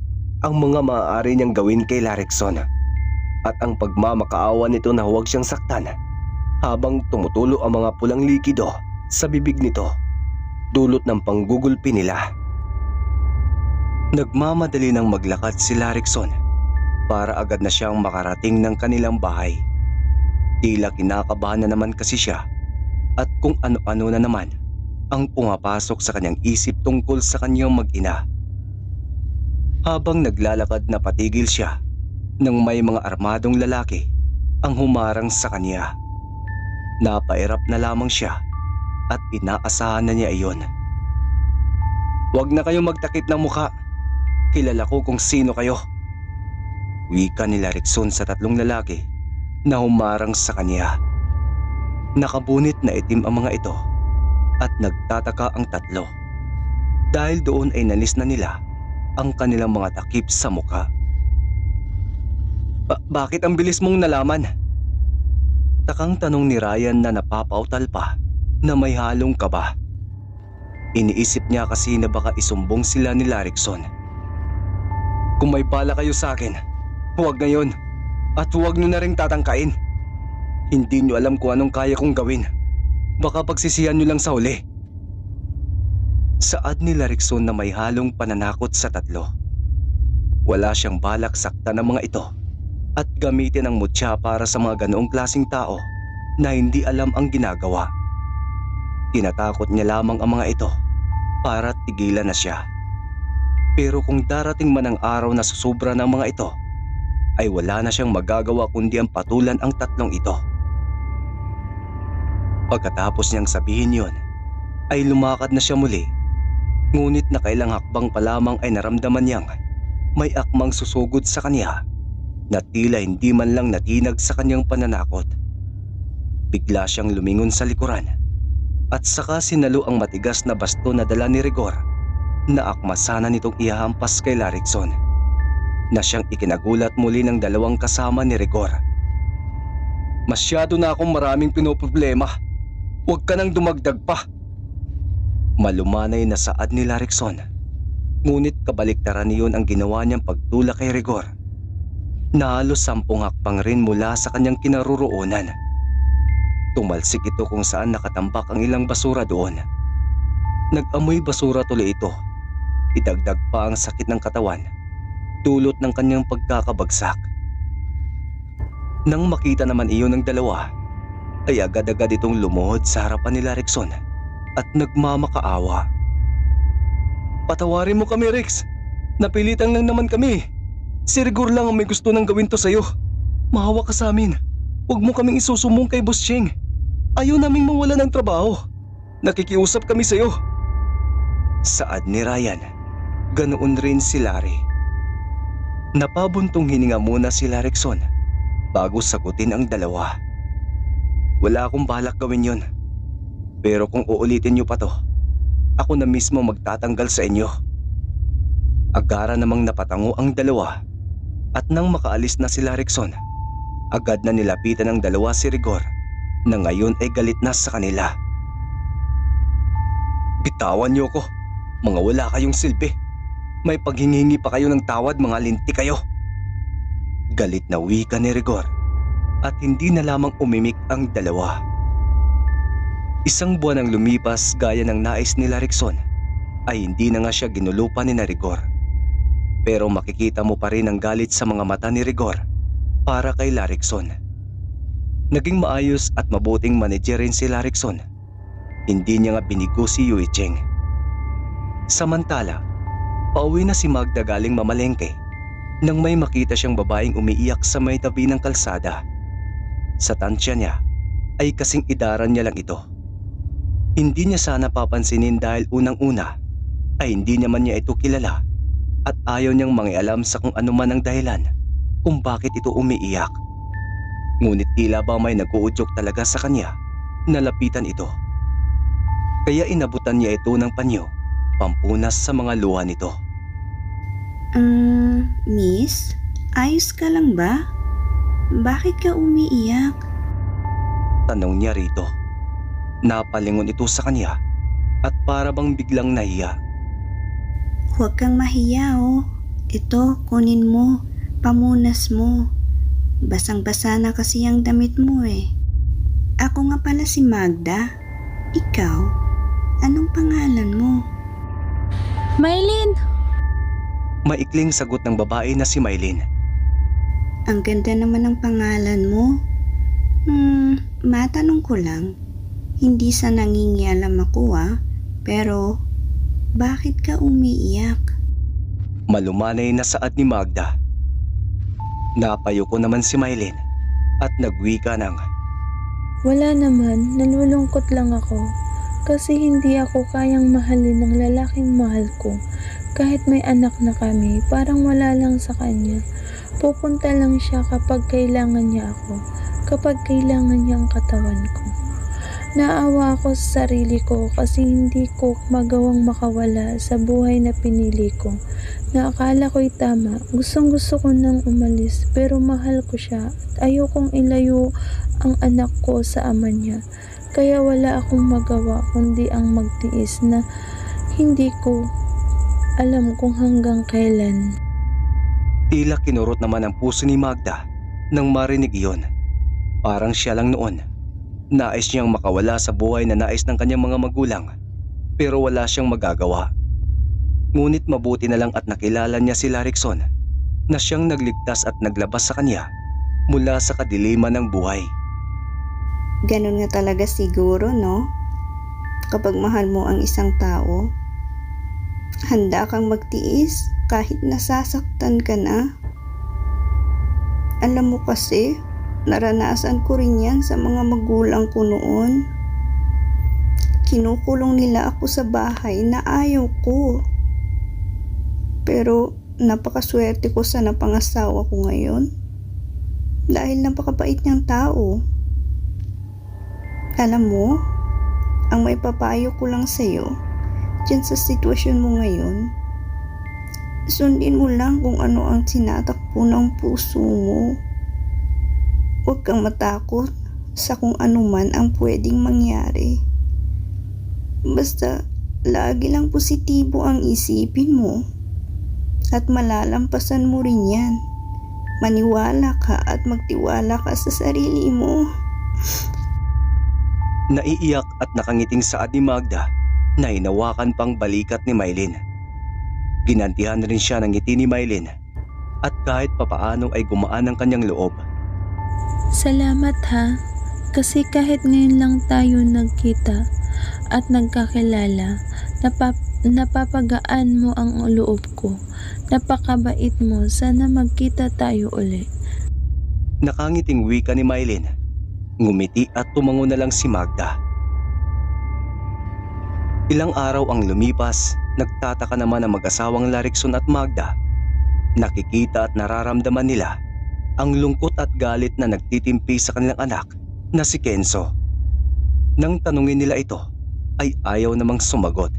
ang mga maaari niyang gawin kay Larikson at ang pagmamakaawa nito na huwag siyang saktan habang tumutulo ang mga pulang likido sa bibig nito dulot ng panggugulpi nila. Nagmamadali ng maglakad si Larikson para agad na siyang makarating ng kanilang bahay. Tila kinakabahan na naman kasi siya at kung ano-ano na naman ang pumapasok sa kanyang isip tungkol sa kanyang mag-ina. Habang naglalakad na patigil siya nang may mga armadong lalaki ang humarang sa kanya. Napairap na lamang siya at inaasahan na niya iyon. "Huwag na kayong magtakip ng mukha. Kilala ko kung sino kayo." Wika ni Larikson sa tatlong lalaki na humarang sa kanya. Nakabunit na itim ang mga ito at nagtataka ang tatlo dahil doon ay nalis na nila ang kanilang mga takip sa mukha. Bakit ang bilis mong nalaman?" Takang tanong ni Ryan na napapautal pa na may halong kaba. Iniisip niya kasi na baka isumbong sila ni Larikson. "Kung may bala kayo sa akin, huwag ngayon at huwag niyo na ring tatangkain. Hindi niyo alam kung anong kaya kong gawin. Baka pagsisihan niyo lang sa huli." Saad ni Larikson na may halong pananakot sa tatlo. Wala siyang balak saktan ng mga ito at gamitin ang mutya para sa mga ganoong klaseng tao na hindi alam ang ginagawa. Tinatakot niya lamang ang mga ito para tigilan na siya. Pero kung darating man ang araw na susubra ng mga ito, ay wala na siyang magagawa kundi ang patulan ang tatlong ito. Pagkatapos niyang sabihin yon, ay lumakad na siya muli. Ngunit nakailang hakbang pa lamang ay naramdaman niyang may akmang susugod sa kanya na tila hindi man lang natinag sa kanyang pananakot. Bigla siyang lumingon sa likuran at saka sinalo ang matigas na basto na dala ni Rigor na akma sana nitong ihahampas kay Larikson na siyang ikinagulat muli ng dalawang kasama ni Rigor. "Masyado na akong maraming pinoproblema. Huwag ka nang dumagdag pa." Malumanay na saad ni Larikson. Ngunit kabaliktaran niyon ang ginawa niyang pagtulak kay Rigor na halos 10 hakbang rin mula sa kanyang kinaroroonan. Tumalsik ito kung saan nakatambak ang ilang basura doon. Nag-amoy basura tuloy ito. Idagdag pa ang sakit ng katawan dulot ng kanyang pagkakabagsak. Nang makita naman iyon ng dalawa, ay agad-agad itong lumuhod sa harapan ni Larikson at nagmamakaawa. "Patawarin mo kami, Rex. Napilitan lang naman kami. Si Rigor lang ang may gusto nang gawin to sa'yo. Mahawa ka sa amin. Huwag mo kaming isusumbong kay Boss Cheng. Ayaw naming mawala ng trabaho. Nakikiusap kami sa'yo." Saad ni Ryan. Ganoon rin si Larry. Napabuntong hininga muna si Larikson bago sagutin ang dalawa. "Wala akong balak gawin yon. Pero kung uulitin niyo pa to, ako na mismo magtatanggal sa inyo." Agara namang napatango ang dalawa at nang makaalis na si Larikson, agad na nilapitan ng dalawa si Rigor na ngayon ay galit na sa kanila. "Bitawan niyo ko, mga wala kayong silbi. May paghingi pa kayo ng tawad, mga linti kayo." Galit na wika ni Rigor at hindi na lamang umimik ang dalawa. Isang buwan ang lumipas gaya ng nais ni Larikson ay hindi na nga siya ginulupan ni Rigor. Pero makikita mo pa rin ang galit sa mga mata ni Rigor para kay Larikson. Naging maayos at mabuting manager rin si Larikson. Hindi niya nga binigo si Yui Cheng. Samantala, pauwi na si Magda galing mamalengke nang may makita siyang babaeng umiiyak sa may tabi ng kalsada. Sa tansya niya ay kasing idaran niya lang ito. Hindi niya sana papansinin dahil unang-una ay hindi naman niya ito kilala at ayaw niyang mangialam sa kung ano man ang dahilan kung bakit ito umiiyak. Ngunit tila ba may nag-uudyok talaga sa kanya na lapitan ito. Kaya inabutan niya ito ng panyo, pampunas sa mga luha nito. Miss? ayos ka lang ba? Bakit ka umiiyak? Tanong niya rito. Napalingon ito sa kanya at para bang biglang nahiya. Huwag kang mahiya oh. Ito, kunin mo. Pamunas mo. Basang-basa na kasi ang damit mo eh. Ako nga pala si Magda. Ikaw, anong pangalan mo? Maylin! Maikling sagot ng babae na si Maylin. Ang ganda naman ng pangalan mo. Matanong ko lang. Hindi sa nangingialam ako pero bakit ka umiiyak? Malumanay na saad ni Magda. Napayo ko naman si Maylin at nagwika ng, Wala naman, nalulungkot lang ako. Kasi hindi ako kayang mahalin ng lalaking mahal ko. Kahit may anak na kami, parang wala lang sa kanya. Pupunta lang siya kapag kailangan niya ako. Kapag kailangan niya ang katawan ko. Naawa ako sa sarili ko kasi hindi ko magawang makawala sa buhay na pinili ko. Na akala ko'y tama, gustong gusto ko nang umalis pero mahal ko siya at ayokong ilayo ang anak ko sa ama niya. Kaya wala akong magawa kundi ang magtiis na hindi ko alam kung hanggang kailan. tila kinurot naman ang puso ni Magda nang marinig iyon. Parang siya lang noon. Nais niyang makawala sa buhay na nais ng kanyang mga magulang pero wala siyang magagawa. Ngunit mabuti na lang at nakilala niya si Larikson na siyang nagligtas at naglabas sa kanya mula sa kadiliman ng buhay. Ganun nga talaga siguro, no? Kapag mahal mo ang isang tao, handa kang magtiis kahit nasasaktan ka na. Alam mo kasi, naranasan ko rin yan sa mga magulang ko noon. Kinukulong nila ako sa bahay na ayaw ko. Pero napakaswerte ko sa napangasawa ko ngayon. Dahil napakabait niyang tao. Alam mo, ang may papayo ko lang sa'yo, dyan sa sitwasyon mo ngayon, sundin mo lang kung ano ang tinatakbo ng puso mo. Huwag kang matakot sa kung ano man ang pwedeng mangyari. Basta, lagi lang positibo ang isipin mo. At malalampasan mo rin yan. Maniwala ka at magtiwala ka sa sarili mo. Naiiyak at nakangiting saad ni Magda na hinawakan pang balikat ni Maylin. Ginantihan rin siya ng ngiti ni Maylin at kahit papaanong ay gumaan ang kanyang loob. Salamat ha, kasi kahit ngayon lang tayo nagkita at nagkakilala, napapagaan mo ang loob ko. Napakabait mo, sana magkita tayo uli. Nakangiting wika ni Maylin. Ngumiti at tumango na lang si Magda. Ilang araw ang lumipas, nagtataka naman ang mag-asawang Larikson at Magda. Nakikita at nararamdaman nila ang lungkot at galit na nagtitimpi sa kanilang anak na si Kenzo. Nang tanungin nila ito, ay ayaw namang sumagot.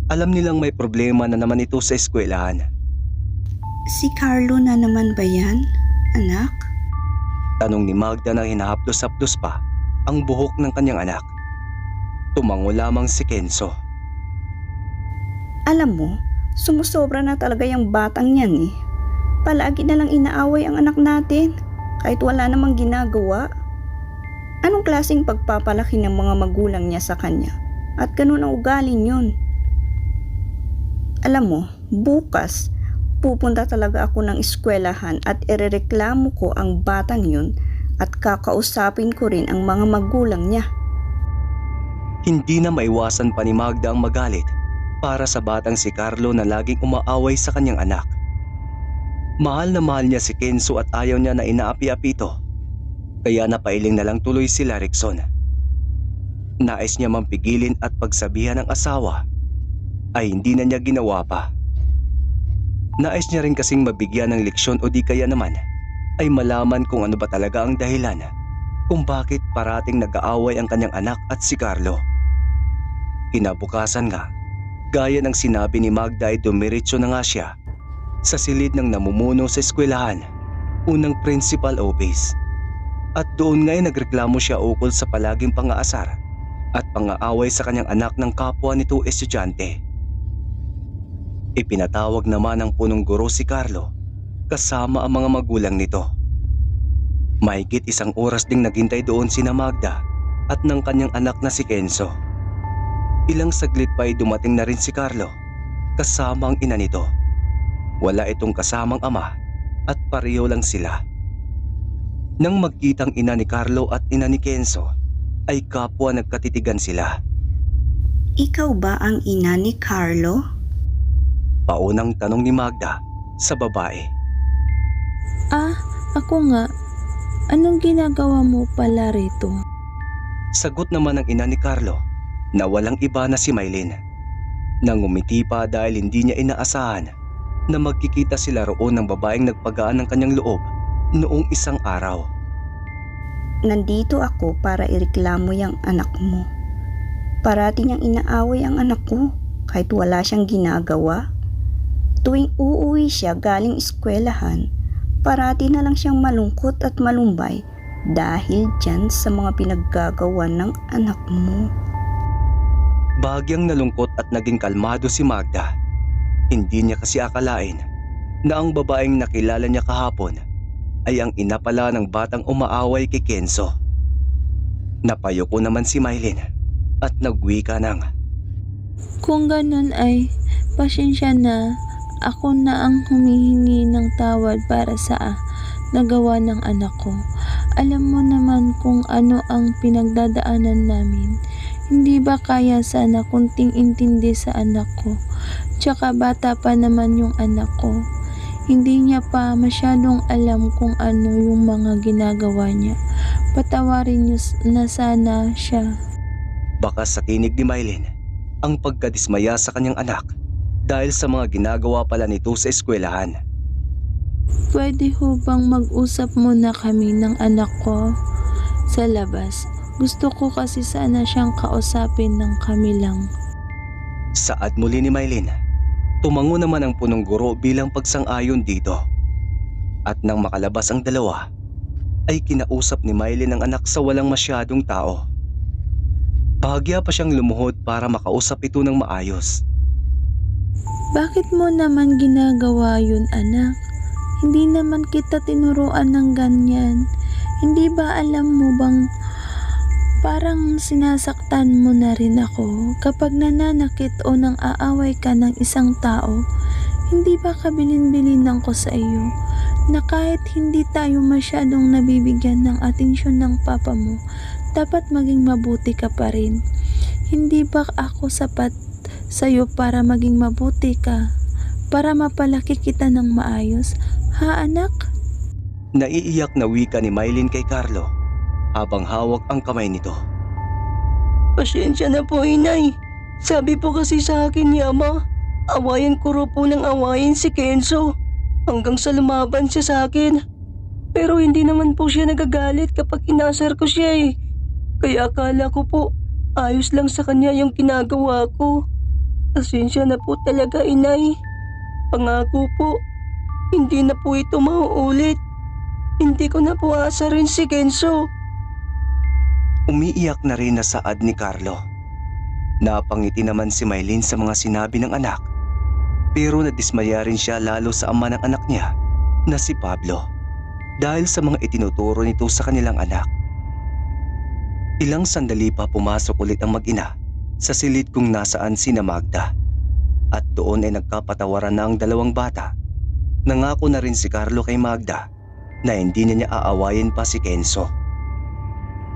Alam nilang may problema na naman ito sa eskwelahan. Si Carlo na naman ba yan, anak? Tanong ni Magda na hinahaplos-haplos pa ang buhok ng kanyang anak. Tumango lamang si Kenzo. Alam mo, sumusobra na talaga yung batang yan eh. Palagi na lang inaaway ang anak natin, kahit wala namang ginagawa. Anong klaseng pagpapalaki ng mga magulang niya sa kanya? At ganun ang ugaling yun. Alam mo, bukas, pupunta talaga ako ng eskwelahan at irereklamo ko ang batang yun at kakausapin ko rin ang mga magulang niya. Hindi na maiwasan pa ni Magda ang magalit para sa batang si Carlo na laging umaaway sa kanyang anak. Mahal na mahal niya si Kenzo at ayaw niya na inaapi-api ito. Kaya napailing na lang tuloy si Larikson. Nais niya mampigilin at pagsabihan ng asawa ay hindi na niya ginawa pa. Nais niya rin kasing mabigyan ng leksyon o di kaya naman ay malaman kung ano ba talaga ang dahilan kung bakit parating nag-aaway ang kanyang anak at si Carlo. Kinabukasan nga, gaya ng sinabi ni Magda ay dumiretso na nga siya sa silid ng namumuno sa eskwelahan unang principal office. At doon nga'y nagreklamo siya ukol sa palaging pangaasar at pangaaway sa kanyang anak ng kapwa nito estudyante. Ipinatawag naman ng punong guro si Carlo kasama ang mga magulang nito. Mahigit 1 oras ding naghintay doon sina Magda at ng kanyang anak na si Kenzo. Ilang saglit pa ay dumating na rin si Carlo kasama ang ina nito. Wala itong kasamang ama at pareho lang sila. Nang magkitang ina ni Carlo at ina ni Kenzo ay kapwa nagkatitigan sila. Ikaw ba ang ina ni Carlo? Paunang tanong ni Magda sa babae. Ah, ako nga. Anong ginagawa mo pala rito? Sagot naman ng ina ni Carlo na walang iba na si Maylin. Nangumiti pa dahil hindi niya inaasahan na magkikita sila roon ng babaeng nagpagaan ng kanyang loob noong isang araw. Nandito ako para ireklamo yung anak mo. Parati niyang inaaway ang anak ko kahit wala siyang ginagawa. Tuwing uuwi siya galing eskwelahan, parati na lang siyang malungkot at malumbay dahil dyan sa mga pinaggagawa ng anak mo. Bahagyang nalungkot at naging kalmado si Magda. Hindi niya kasi akalain na ang babaeng nakilala niya kahapon ay ang ina pala ng batang umaaway kay Kenzo. Napayuko naman si Maylin at nagwika ng, Kung ganun ay, pasensya na. Ako na ang humihingi ng tawad para sa nagawa ng anak ko. Alam mo naman kung ano ang pinagdadaanan namin. Hindi ba kaya sana kunting intindi sa anak ko? Tsaka bata pa naman yung anak ko. Hindi niya pa masyadong alam kung ano yung mga ginagawa niya. Patawarin niyo na sana siya. baka sa tinig ni Maylin ang pagkadismaya sa kanyang anak dahil sa mga ginagawa pala nito sa eskwelahan. Pwede ho bang mag-usap muna kami ng anak ko sa labas? Gusto ko kasi sana siyang kausapin ng kami lang. Saad muli ni Maylin, tumango naman ang punong guro bilang pagsang-ayon dito. At nang makalabas ang dalawa, ay kinausap ni Maylin ang anak sa walang masyadong tao. Bahagya pa siyang lumuhod para makausap ito ng maayos. Bakit mo naman ginagawa yun, anak? Hindi naman kita tinuruan ng ganyan. Hindi ba alam mo bang parang sinasaktan mo na rin ako kapag nananakit o nang aaway ka ng isang tao? Hindi ba kabilin-bilinan ko sa iyo na kahit hindi tayo masyadong nabibigyan ng atensyon ng papa mo, dapat maging mabuti ka pa rin? Hindi ba ako sapat sa'yo para maging mabuti ka? Para mapalaki kita ng maayos? Ha, anak? Naiiyak na wika ni Maylin kay Carlo habang hawak ang kamay nito. Pasensya na po, inay. Sabi po kasi sa akin ni ama, awayan ko ro po ng awayin si Kenzo hanggang sa lumaban siya sa akin. Pero hindi naman po siya nagagalit kapag inasar ko siya eh. Kaya akala ko po ayos lang sa kanya yung ginagawa ko. Pasensya na po talaga, inay. Pangako po, hindi na po ito mauulit. Hindi ko na po aasarin si Kenzo. Umiiyak na rin na saad ni Carlo. Napangiti naman si Maylin sa mga sinabi ng anak, pero nadismaya rin siya lalo sa ama ng anak niya na si Pablo dahil sa mga itinuturo nito sa kanilang anak. Ilang sandali pa pumasok ulit ang mag-ina sa silid kung nasaan sina Magda at doon ay nagkapatawaran na ang dalawang bata. Nangako na rin si Carlo kay Magda na hindi niya aawayin pa si Kenzo.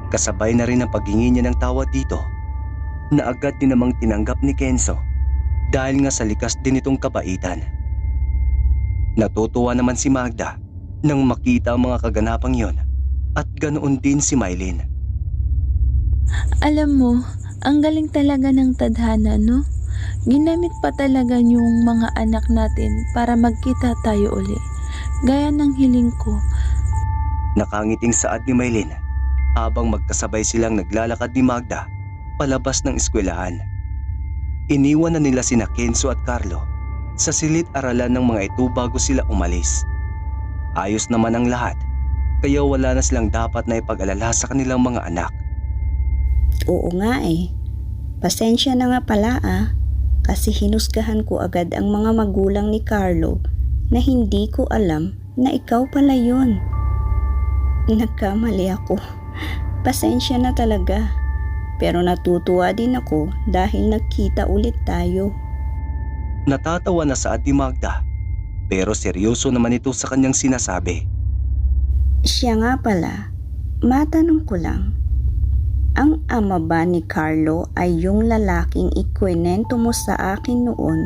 Kasabay na rin ang paghingi niya ng tawad dito na agad din namang tinanggap ni Kenzo dahil nga sa likas din itong kabaitan. Natutuwa naman si Magda nang makita ang mga kaganapang yon at ganoon din si Maylin. Alam mo, ang galing talaga ng tadhana, no? Ginamit pa talaga yung mga anak natin para magkita tayo uli. Gaya ng hiling ko. Nakangiting saad ni Maylin habang magkasabay silang naglalakad ni Magda palabas ng eskwelahan. Iniwan na nila sina Kenzo at Carlo sa silid-aralan ng mga ito bago sila umalis. Ayos naman ang lahat, kaya wala na silang dapat na ipag-alala sa kanilang mga anak. Oo nga eh. Pasensya na nga pala kasi hinusgahan ko agad ang mga magulang ni Carlo na hindi ko alam na ikaw pala yun. Nagkamali ako. Pasensya na talaga. Pero natutuwa din ako dahil nagkita ulit tayo. Natatawa na sa ni Magda, pero seryoso naman ito sa kanyang sinasabi. Siya nga pala, matanong ko lang. Ang ama ba ni Carlo ay yung lalaking ikwento mo sa akin noon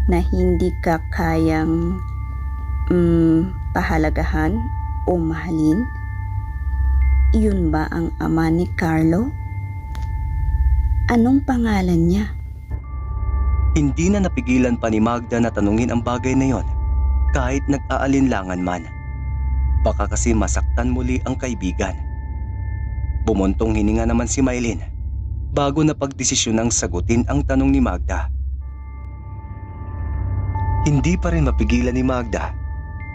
na hindi ka kayang pahalagahan o mahalin? Yun ba ang ama ni Carlo? Anong pangalan niya? Hindi na napigilan pa ni Magda na tanungin ang bagay na yon kahit nag-aalinlangan man. Baka kasi masaktan muli ang kaibigan. Bumuntong hininga naman si Mylene bago na pagdesisyonang sagutin ang tanong ni Magda. Hindi pa rin mapigilan ni Magda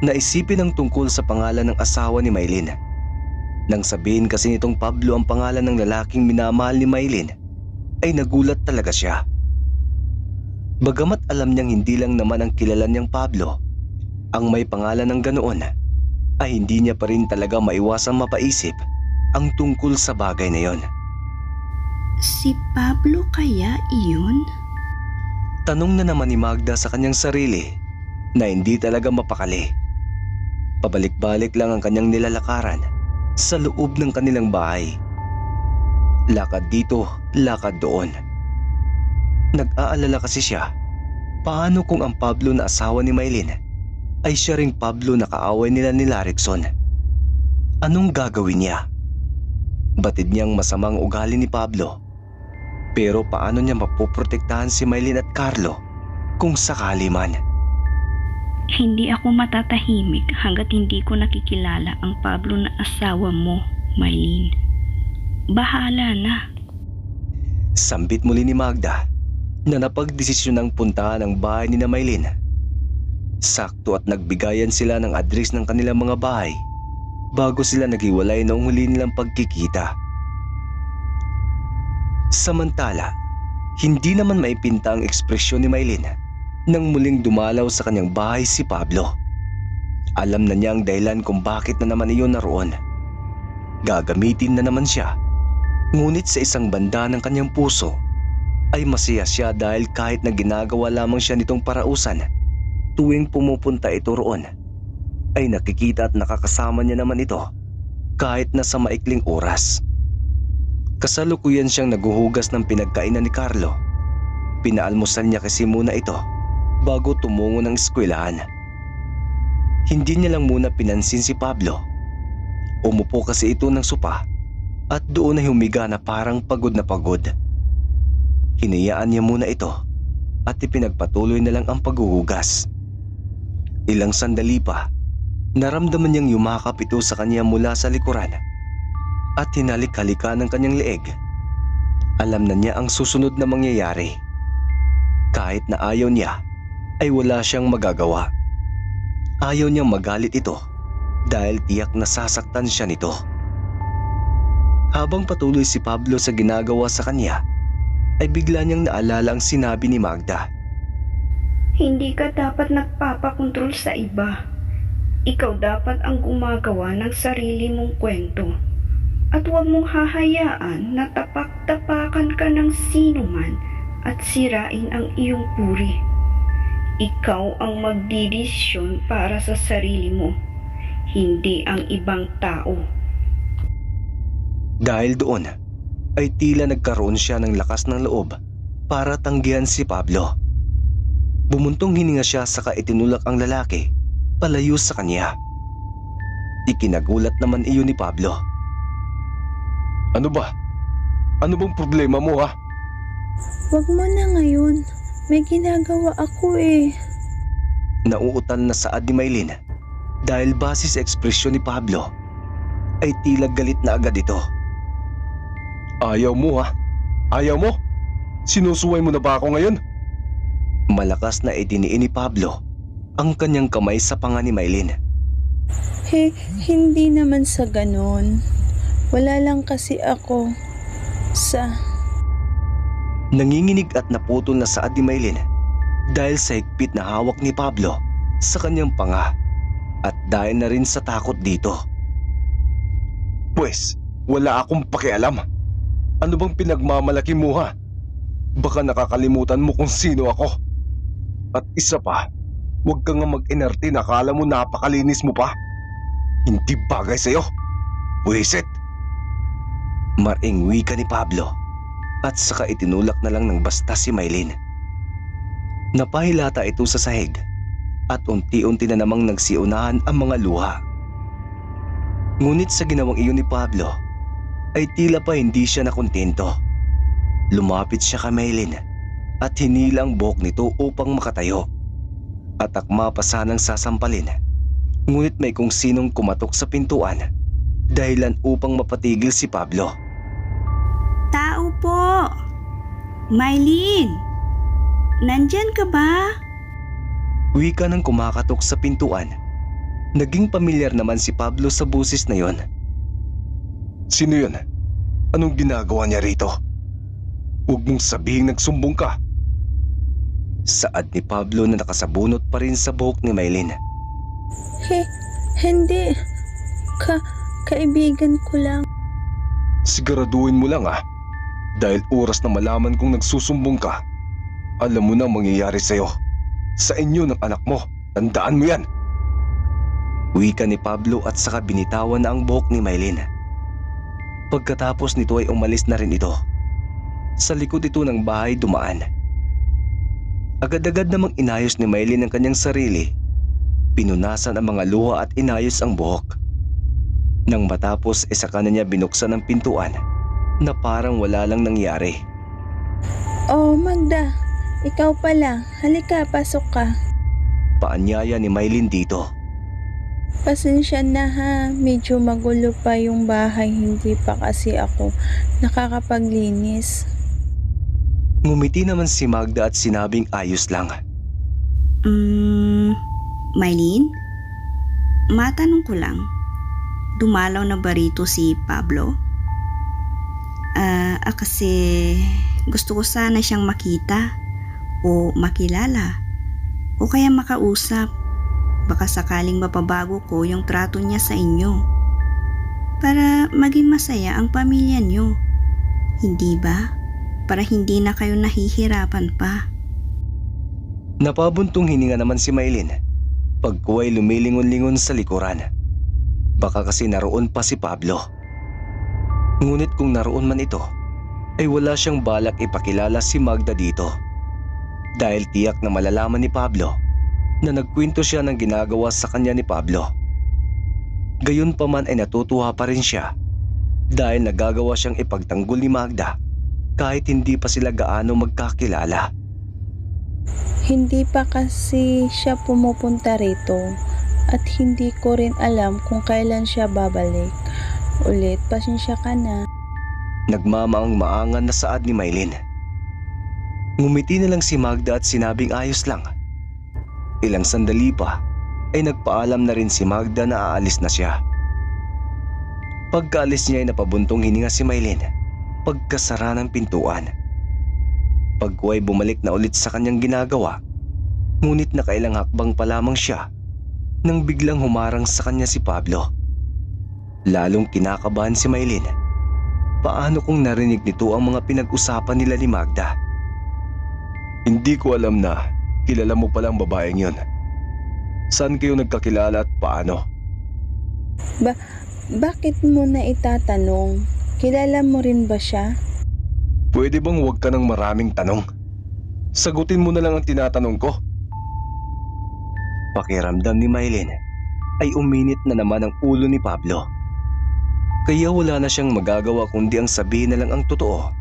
na isipin ang tungkol sa pangalan ng asawa ni Mylene. Nang sabihin kasi nitong Pablo ang pangalan ng lalaking minamahal ni Mylene, ay nagulat talaga siya. Bagamat alam niyang hindi lang naman ang kilala niyang Pablo ang may pangalan ng ganoon, ay hindi niya pa rin talaga maiwasang mapaisip ang tungkol sa bagay na yon. Si Pablo kaya iyon? Tanong na naman ni Magda sa kanyang sarili na hindi talaga mapakali. Pabalik-balik lang ang kanyang nilalakaran sa loob ng kanilang bahay. Lakad dito, lakad doon. Nag-aalala kasi siya, paano kung ang Pablo na asawa ni Mylene ay siya ring Pablo na kaaway nila ni Rickson? Anong gagawin niya? Batid niyang masamang ugali ni Pablo. Pero paano niya mapoprotektahan si Mylene at Carlo kung sakali man? Hindi ako matatahimik hanggat hindi ko nakikilala ang Pablo na asawa mo, Mylene. Bahala na. Sambit muli ni Magda na napagdesisyon ng puntahan ang bahay ni na Mylene. Sakto at nagbigayan sila ng address ng kanilang mga bahay bago sila naghiwalay noong huli nilang pagkikita. Samantala, hindi naman maipinta ang ekspresyon ni Mylene nang muling dumalaw sa kanyang bahay si Pablo. Alam na niya ang dahilan kung bakit na naman iyon naroon. Gagamitin na naman siya. Ngunit sa isang banda ng kanyang puso ay masaya siya dahil kahit na ginagawa lamang siya nitong parausan tuwing pumupunta ito roon, ay nakikita at nakakasama niya naman ito kahit na sa maikling oras. Kasalukuyan siyang naguhugas ng pinagkainan ni Carlo. Pinaalmusal niya kasi muna ito bago tumungo ng eskwelahan. Hindi niya lang muna pinansin si Pablo. Umupo kasi ito ng sopa at doon ay humiga na parang pagod na pagod. Hinayaan niya muna ito at ipinagpatuloy na lang ang paghuhugas. Ilang sandali pa, naramdaman niyang yumakap ito sa kanya mula sa likuran at hinalik-halika ng kanyang leeg. Alam na niya ang susunod na mangyayari. Kahit na ayaw niya, ay wala siyang magagawa. Ayaw niyang magalit ito dahil tiyak na sasaktan siya nito. Habang patuloy si Pablo sa ginagawa sa kanya, ay bigla niyang naalala ang sinabi ni Magda. Hindi ka dapat nagpapakontrol sa iba. Ikaw dapat ang gumagawa ng sarili mong kwento. At huwag mong hahayaan na tapak-tapakan ka ng sino man at sirain ang iyong puri. Ikaw ang magdidesisyon para sa sarili mo, hindi ang ibang tao. Dahil doon, ay tila nagkaroon siya ng lakas ng loob para tanggihan si Pablo. Bumuntong hininga siya saka itinulak ang lalaki palayo sa kanya. Ikinagulat naman iyon ni Pablo. Ano ba? Ano bang problema mo ha? Wag mo na ngayon. May ginagawa ako eh. Nauutal na saad ni Mylene dahil base sa ekspresyon ni Pablo ay tila galit na agad ito. Ayaw mo ha? Ayaw mo? Sinusuway mo na ba ako ngayon? Malakas na idiniin ni Pablo ang kanyang kamay sa panga ni Mylene. Hindi naman sa ganon. Wala lang kasi ako sa... Nanginginig at naputol na saad ni Maylin dahil sa higpit na hawak ni Pablo sa kanyang panga at dahil na rin sa takot dito. Pwes, wala akong pakialam. Ano bang pinagmamalaki mo ha? Baka nakakalimutan mo kung sino ako. At isa pa, huwag ka nga mag-inerte na akala mo napakalinis mo pa. Hindi bagay sa'yo. Pwisit. Maring wika ni Pablo at saka itinulak na lang ng basta si Maylin. Napahilata ito sa sahig at unti-unti na namang nagsiunahan ang mga luha. Ngunit sa ginawang iyon ni Pablo ay tila pa hindi siya nakontento. Lumapit siya kay Maylin at hinila ang buhok nito upang makatayo. At akma pa sanang sasampalin. Ngunit may kung sinong kumatok sa pintuan dahilan upang mapatigil si Pablo. Tao po! Mylene! Nandyan ka ba? Wika ng kumakatok sa pintuan. Naging pamilyar naman si Pablo sa busis na yon. Sino yun? Anong ginagawa niya rito? Huwag mong sabihin nagsumbong ka. Saad ni Pablo na nakasabunot pa rin sa buhok ni Maylin. Hindi. Kaibigan ko lang. Siguraduhin mo lang dahil oras na malaman kong nagsusumbong ka, alam mo na ang mangyayari sa'yo. Sa inyo ng anak mo, tandaan mo yan. Wika ni Pablo at saka binitawan na ang buhok ni Maylin. Pagkatapos nito ay umalis na rin ito. Sa likod ito ng bahay dumaan. Agad-agad namang inayos ni Maylin ang kanyang sarili. Pinunasan ang mga luha at inayos ang buhok. Nang matapos saka na niya binuksan ang pintuan na parang wala lang nangyari. Oh, Magda. Ikaw pala. Halika, pasok ka. Paanyaya ni Maylin dito. Pasensya na ha. Medyo magulo pa yung bahay. Hindi pa kasi ako nakakapaglinis. Ngumiti naman si Magda at sinabing ayos lang. Mylene? Matanong ko lang. Dumalaw na ba rito si Pablo? Kasi gusto ko sana siyang makita o makilala o kaya makausap. Baka sakaling mapabago ko yung trato niya sa inyo para maging masaya ang pamilya niyo. Hindi ba? Para hindi na kayo nahihirapan pa. Napabuntong hininga naman si Maylin pagkuway lumilingon-lingon sa likuran. Baka kasi naroon pa si Pablo. Ngunit kung naroon man ito, ay wala siyang balak ipakilala si Magda dito. Dahil tiyak na malalaman ni Pablo na nagkwento siya ng ginagawa sa kanya ni Pablo. Gayunpaman ay natutuwa pa rin siya dahil nagagawa siyang ipagtanggol ni Magda kahit hindi pa sila gaano magkakilala. Hindi pa kasi siya pumupunta rito at hindi ko rin alam kung kailan siya babalik. Ulit, pasensya ka na. Nagmamaang-maangan na saad ni Maylin. Ngumiti na lang si Magda at sinabing ayos lang. Ilang sandali pa ay nagpaalam na rin si Magda na aalis na siya. Pagkaalis niya ay napabuntong hininga si Maylin pagkasara ng pintuan. Pagkuway bumalik na ulit sa kanyang ginagawa, ngunit nakailang hakbang pa lamang siya nang biglang humarang sa kanya si Pablo. Lalong kinakabahan si Maylin. Paano kung narinig nito ang mga pinag-usapan nila ni Magda? Hindi ko alam na kilala mo palang babaeng yun. Saan kayo nagkakilala at paano? Bakit mo na itatanong? Kilala mo rin ba siya? Pwede bang huwag ka ng maraming tanong? Sagutin mo na lang ang tinatanong ko. Pakiramdam ni Maylin ay uminit na naman ang ulo ni Pablo. Kaya wala na siyang magagawa kundi ang sabihin na lang ang totoo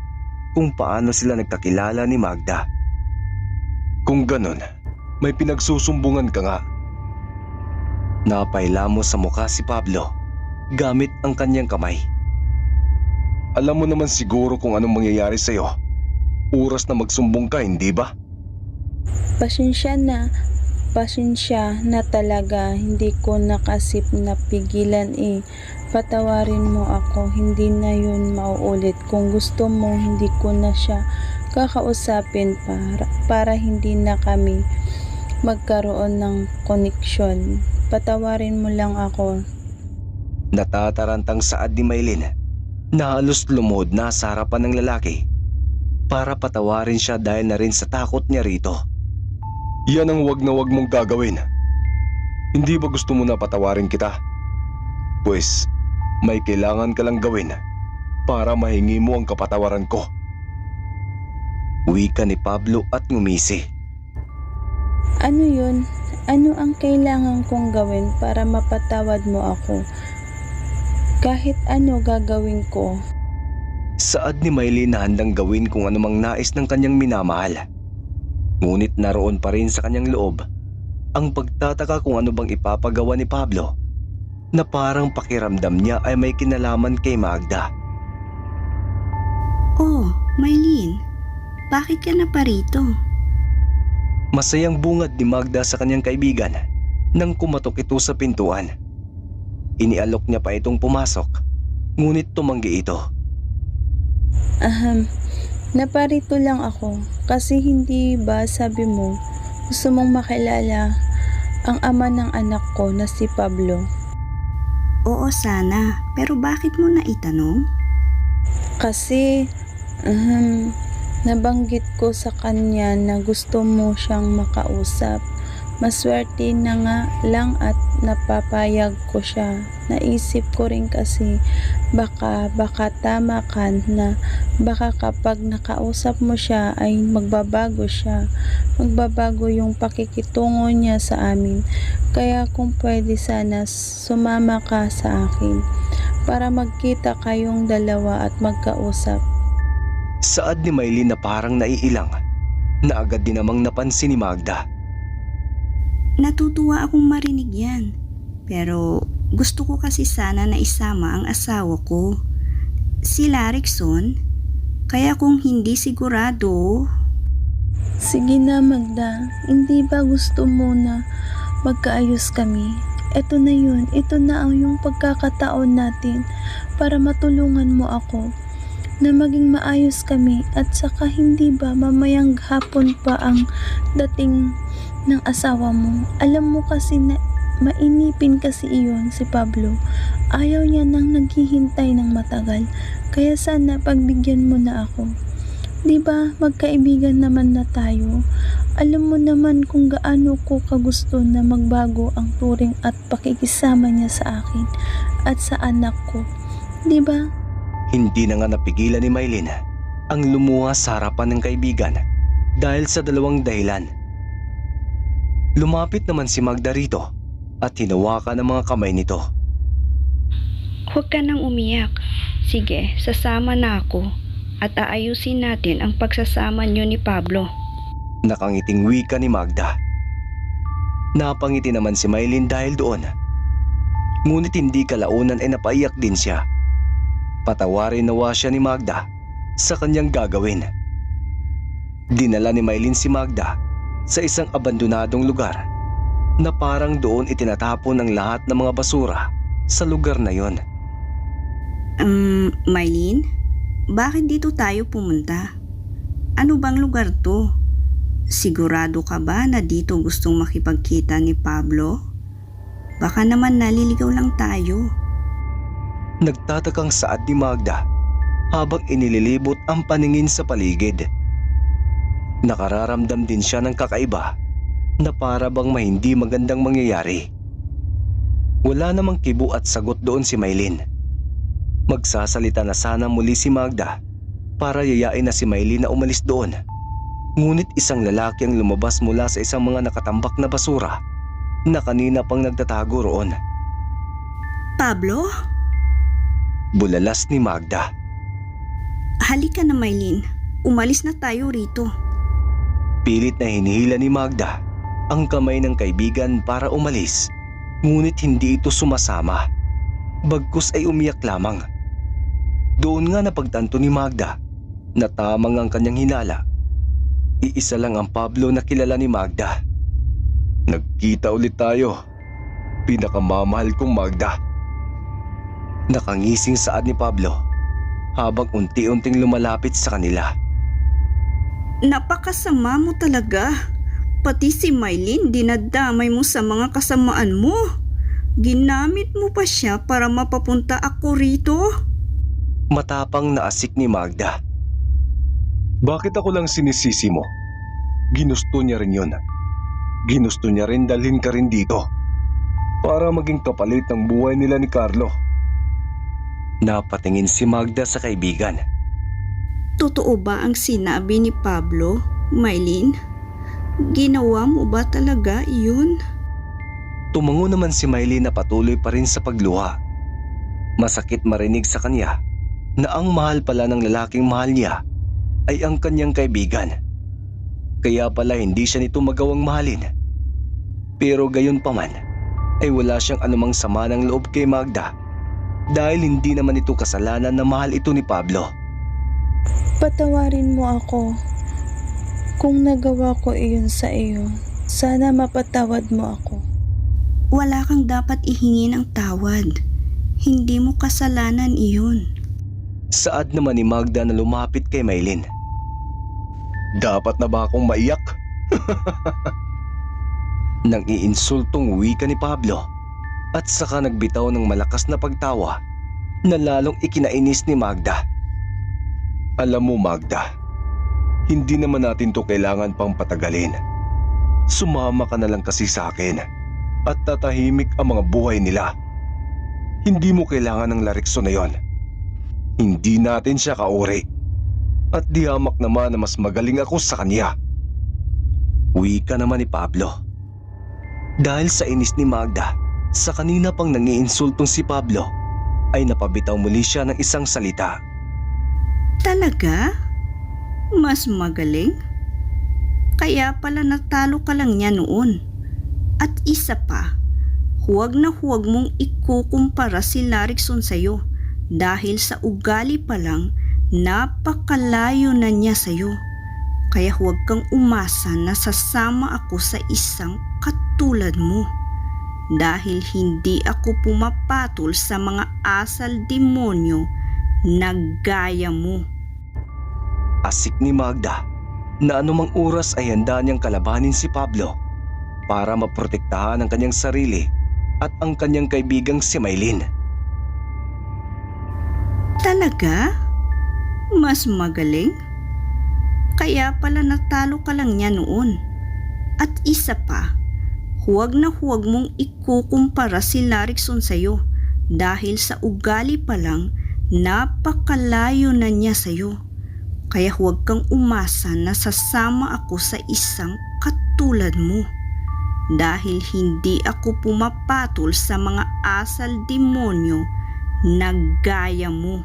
kung paano sila nagkakilala ni Magda. Kung ganon, may pinagsusumbungan ka nga. Napailamo sa mukha si Pablo gamit ang kanyang kamay. Alam mo naman siguro kung anong mangyayari sa'yo. Oras na magsumbong ka, hindi ba? Pasensya na. Pasensya na talaga, hindi ko nakasip na pigilan Patawarin mo ako, hindi na yun mauulit. Kung gusto mo, hindi ko na siya kakausapin para hindi na kami magkaroon ng koneksyon. Patawarin mo lang ako. Natatarantang saad ni Maylin na halos lumuhod na sa harapan ng lalaki para patawarin siya dahil na rin sa takot niya rito. Yan ang wag na wag mong gagawin. Hindi ba gusto mo na patawarin kita? Pues, may kailangan ka lang gawin para mahingi mo ang kapatawaran ko. Wika ni Pablo at ngumisi. Ano yun? Ano ang kailangan kong gawin para mapatawad mo ako? Kahit ano gagawin ko. Saad ni Maylin na handang gawin kung anumang nais ng kanyang minamahal. Ngunit naroon pa rin sa kanyang loob ang pagtataka kung ano bang ipapagawa ni Pablo na parang pakiramdam niya ay may kinalaman kay Magda. Oh, Maylin, bakit ka na pa rito? Masayang bungad ni Magda sa kanyang kaibigan nang kumatok ito sa pintuan. Inialok niya pa itong pumasok, ngunit tumanggi ito. Naparito lang ako kasi hindi ba sabi mo gusto mong makilala ang ama ng anak ko na si Pablo? Oo sana, pero bakit mo na itanong? Kasi nabanggit ko sa kanya na gusto mo siyang makausap. Maswerte na nga lang at napapayag ko siya. Naisip ko rin kasi baka tama ka na baka kapag nakausap mo siya ay magbabago siya. Magbabago yung pakikitungo niya sa amin. Kaya kung pwede sana sumama ka sa akin para magkita kayong dalawa at magkausap. Saad ni Maylin na parang naiilang na agad din namang napansin ni Magda. Natutuwa akong marinig yan. Pero gusto ko kasi sana na isama ang asawa ko, si Larikson. Kaya kung hindi sigurado... Sige na Magda, hindi ba gusto mo na magkaayos kami? Ito na yun, ito na ang yung pagkakataon natin para matulungan mo ako na maging maayos kami at saka hindi ba mamayang hapon pa ang dating ng asawa mo. Alam mo kasi na mainipin kasi iyon si Pablo. Ayaw niya nang naghihintay ng matagal. Kaya sana pagbigyan mo na ako. Di ba magkaibigan naman na tayo? Alam mo naman kung gaano ko kagusto na magbago ang turing at pakikisama niya sa akin at sa anak ko. Di ba? Hindi na nga napigilan ni Maylin ang lumuha sa harapan ng kaibigan dahil sa dalawang dahilan. Lumapit naman si Magda rito at hinawakan ang mga kamay nito. Huwag ka nang umiyak. Sige, sasama na ako at aayusin natin ang pagsasama niyo ni Pablo. Nakangiting wika ni Magda. Napangiti naman si Maylin dahil doon. Ngunit hindi kalaunan ay napaiyak din siya. Patawarin nawa siya ni Magda sa kanyang gagawin. Dinala ni Maylin si Magda sa isang abandonadong lugar na parang doon itinatapon ng lahat ng mga basura sa lugar na yon. Maylin, bakit dito tayo pumunta? Ano bang lugar to? Sigurado ka ba na dito gustong makipagkita ni Pablo? Baka naman naliligaw lang tayo. Nagtatakang saad ni Magda habang inililibot ang paningin sa paligid. Nakararamdam din siya ng kakaiba na para bang may hindi magandang mangyayari. Wala namang kibo at sagot doon si Maylin. Magsasalita na sana muli si Magda para yayain na si Maylin na umalis doon. Ngunit isang lalaki ang lumabas mula sa isang mga nakatambak na basura na kanina pang nagtatago roon. Pablo? Bulalas ni Magda. Halika na Maylin, umalis na tayo rito. Pilit na hinihila ni Magda ang kamay ng kaibigan para umalis, ngunit hindi ito sumasama. Bagkus ay umiyak lamang. Doon nga napagtanto ni Magda na tamang ang kanyang hinala. Iisa lang ang Pablo na kilala ni Magda. Nagkita ulit tayo. Pinakamamahal kong Magda. Nakangising saad ni Pablo habang unti-unting lumalapit sa kanila. Napakasama mo talaga. Pati si Mylene dinadamay mo sa mga kasamaan mo. Ginamit mo pa siya para mapapunta ako rito. Matapang na asik ni Magda. Bakit ako lang sinisisi mo? Ginusto niya rin yun. Ginusto niya rin dalhin ka rin dito para maging kapalit ng buhay nila ni Carlo. Napatingin si Magda sa kaibigan. Totoo ba ang sinabi ni Pablo, Mylene? Ginawa mo ba talaga iyon? Tumango naman si Mylene na patuloy pa rin sa pagluha. Masakit marinig sa kanya na ang mahal pala ng lalaking mahal niya ay ang kanyang kaibigan. Kaya pala hindi siya nito magawang mahalin. Pero gayon pa man ay wala siyang anumang sama ng loob kay Magda dahil hindi naman ito kasalanan na mahal ito ni Pablo. Patawarin mo ako. Kung nagawa ko iyon sa iyo, sana mapatawad mo ako. Wala kang dapat ihingi ng tawad. Hindi mo kasalanan iyon. Saad naman ni Magda na lumapit kay Mylene. Dapat na ba akong maiyak? Nang iinsultong wika ni Pablo at saka nagbitaw ng malakas na pagtawa na lalong ikinainis ni Magda. Alam mo Magda, hindi naman natin to kailangan pang patagalin. Sumama ka na lang kasi sa akin at tatahimik ang mga buhay nila. Hindi mo kailangan ng Larikson na yon. Hindi natin siya kauri. At di hamak naman na mas magaling ako sa kanya. Wika naman ni Pablo. Dahil sa inis ni Magda, sa kanina pang nangiinsultong si Pablo, ay napabitaw muli siya ng isang salita. Talaga? Mas magaling? Kaya pala natalo ka lang niya noon. At isa pa, huwag na huwag mong ikukumpara si Larikson sa'yo dahil sa ugali pa lang, napakalayo na niya sa'yo. Kaya huwag kang umasa na sasama ako sa isang katulad mo. Dahil hindi ako pumapatol sa mga asal demonyo na gaya mo. Asik ni Magda na anumang oras ay handa niyang kalabanin si Pablo para maprotektahan ang kanyang sarili at ang kanyang kaibigang si Mylene. Talaga? Mas magaling? Kaya pala natalo ka lang niya noon. At isa pa, huwag na huwag mong ikukumpara si Larikson sa'yo dahil sa ugali pa lang, napakalayo na niya sa'yo. Kaya huwag kang umasa na sasama ako sa isang katulad mo. Dahil hindi ako pumapatol sa mga asal demonyo na gaya mo.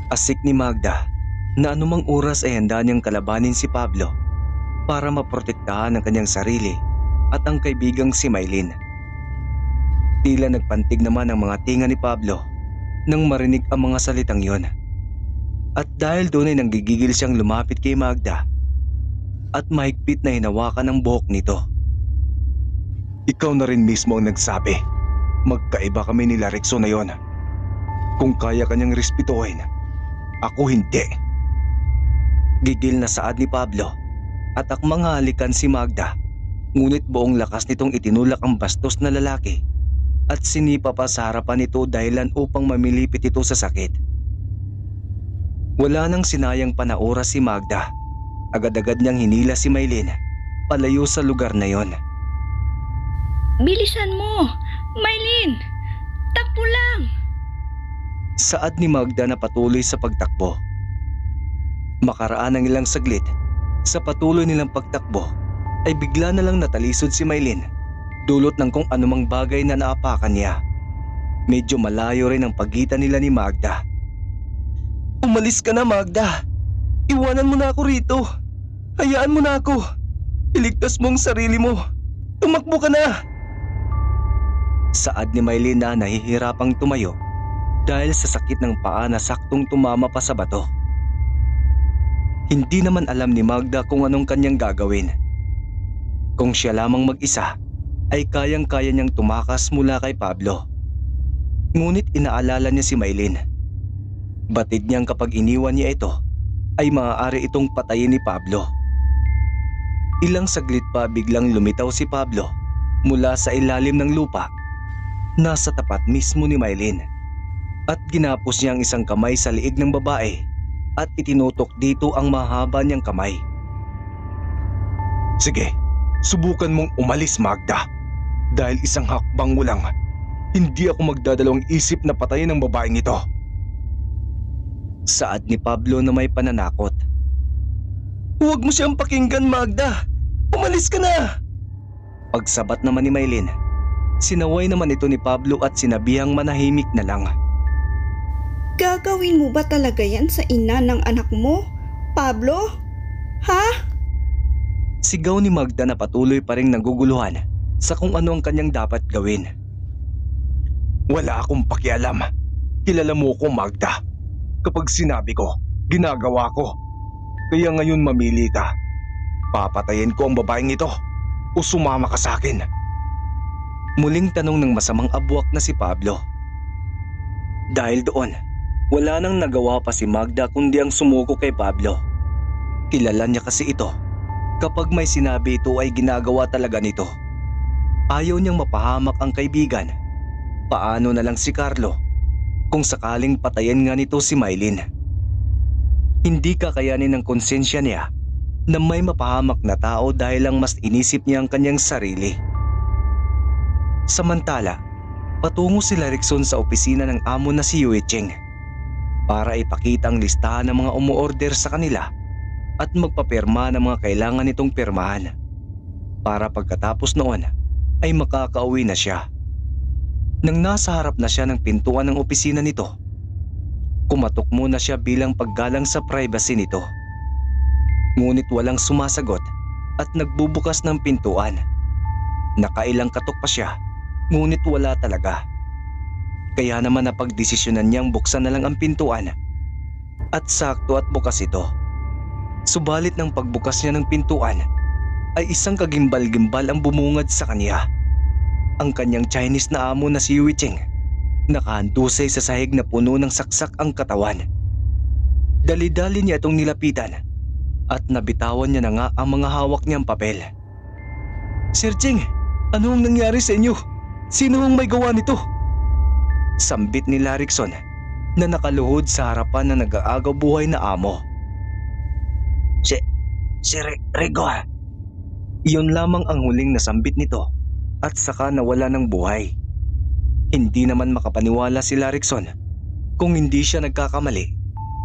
Asik ni Magda na anumang oras ay handa niyang kalabanin si Pablo para maprotektahan ang kanyang sarili at ang kaibigang si Mylene. Tila nagpantig naman ang mga tinga ni Pablo nang marinig ang mga salitang yon. At dahil doon ay nanggigigil siyang lumapit kay Magda at mahigpit na hinawakan ang buhok nito. Ikaw na rin mismo ang nagsabi. Magkaiba kami ni Larikson na yon. Kung kaya kanyang respetuhin, ako hindi. Gigil na saad ni Pablo at akmang halikan si Magda, ngunit buong lakas nitong itinulak ang bastos na lalaki at sinipa pa sa harapan nito dahilan upang mamilipit ito sa sakit. Wala nang sinayang pa na oras si Magda. Agad-agad niyang hinila si Mylene palayo sa lugar na yon. Bilisan mo! Mylene! Takbo lang! Saad ni Magda na patuloy sa pagtakbo. Makaraan ng ilang saglit, sa patuloy nilang pagtakbo ay bigla na lang natalisod si Mylene dulot ng kung anumang bagay na naapakan niya. Medyo malayo rin ang pagitan nila ni Magda. Umalis ka na, Magda! Iwanan mo na ako rito! Hayaan mo na ako! Iligtas mo ang sarili mo! Tumakbo ka na! Saad ni Mylene na nahihirapang tumayo dahil sa sakit ng paa na saktong tumama pa sa bato. Hindi naman alam ni Magda kung anong kanyang gagawin. Kung siya lamang mag-isa, ay kayang-kaya niyang tumakas mula kay Pablo. Ngunit inaalala niya si Maylin. Batid niyang kapag iniwan niya ito, ay maaari itong patayin ni Pablo. Ilang saglit pa biglang lumitaw si Pablo mula sa ilalim ng lupa. Nasa tapat mismo ni Maylin. At ginapos niya ang isang kamay sa liig ng babae at itinutok dito ang mahaba niyang kamay. Sige, subukan mong umalis, Magda. Dahil isang hakbang mo lang, hindi ako magdadalawang isip na patayin ang babaeng ito. Saad ni Pablo na may pananakot. Huwag mo siyang pakinggan, Magda. Umalis ka na! Pagsabat naman ni Maylin, sinaway naman ito ni Pablo at sinabihang manahimik na lang. Gagawin mo ba talaga yan sa ina ng anak mo, Pablo? Ha? Sigaw ni Magda na patuloy pa ring naguguluhan sa kung ano ang kanyang dapat gawin. Wala akong pakialam. Kilala mo ko, Magda. Kapag sinabi ko, ginagawa ko. Kaya ngayon mamili ka. Papatayin ko ang babaeng ito o sumama ka sa akin. Muling tanong ng masamang abwak na si Pablo. Dahil doon, wala nang nagawa pa si Magda kundi ang sumuko kay Pablo. Kilala niya kasi ito. Kapag may sinabi ito ay ginagawa talaga nito. Ayaw niyang mapahamak ang kaibigan. Paano na lang si Carlo kung sakaling patayin nga nito si Maylin? Hindi kakayanin ng konsensya niya na may mapahamak na tao dahil lang mas inisip niya ang kanyang sarili. Samantala, patungo sila Rickson sa opisina ng amo na si Yue Cheng para ipakita ang listahan ng mga umuorder sa kanila at magpapirma ng mga kailangan nitong pirmahan. Para pagkatapos noon ay makakauwi na siya. Nang nasa harap na siya ng pintuan ng opisina nito, kumatok muna siya bilang paggalang sa privacy nito. Ngunit walang sumasagot at nagbubukas ng pintuan. Nakailang katok pa siya, ngunit wala talaga. Kaya naman napagdesisyonan niyang buksan na lang ang pintuan. At sakto at bukas ito. Subalit ng pagbukas niya ng pintuan, ay isang kagimbal-gimbal ang bumungad sa kanya. Ang kanyang Chinese na amo na si Yue Cheng, nakahandusay sa sahig na puno ng saksak ang katawan. Dali-dali niya itong nilapitan at nabitawan niya na nga ang mga hawak niyang papel. Sir Cheng, ano ang nangyari sa inyo? Sino ang may gawa nito? Sambit ni Rickson na nakaluhod sa harapan ng nag-aagaw buhay na amo. Si Rigor. Iyon lamang ang huling nasambit nito at saka nawala ng buhay. Hindi naman makapaniwala si Rickson kung hindi siya nagkakamali.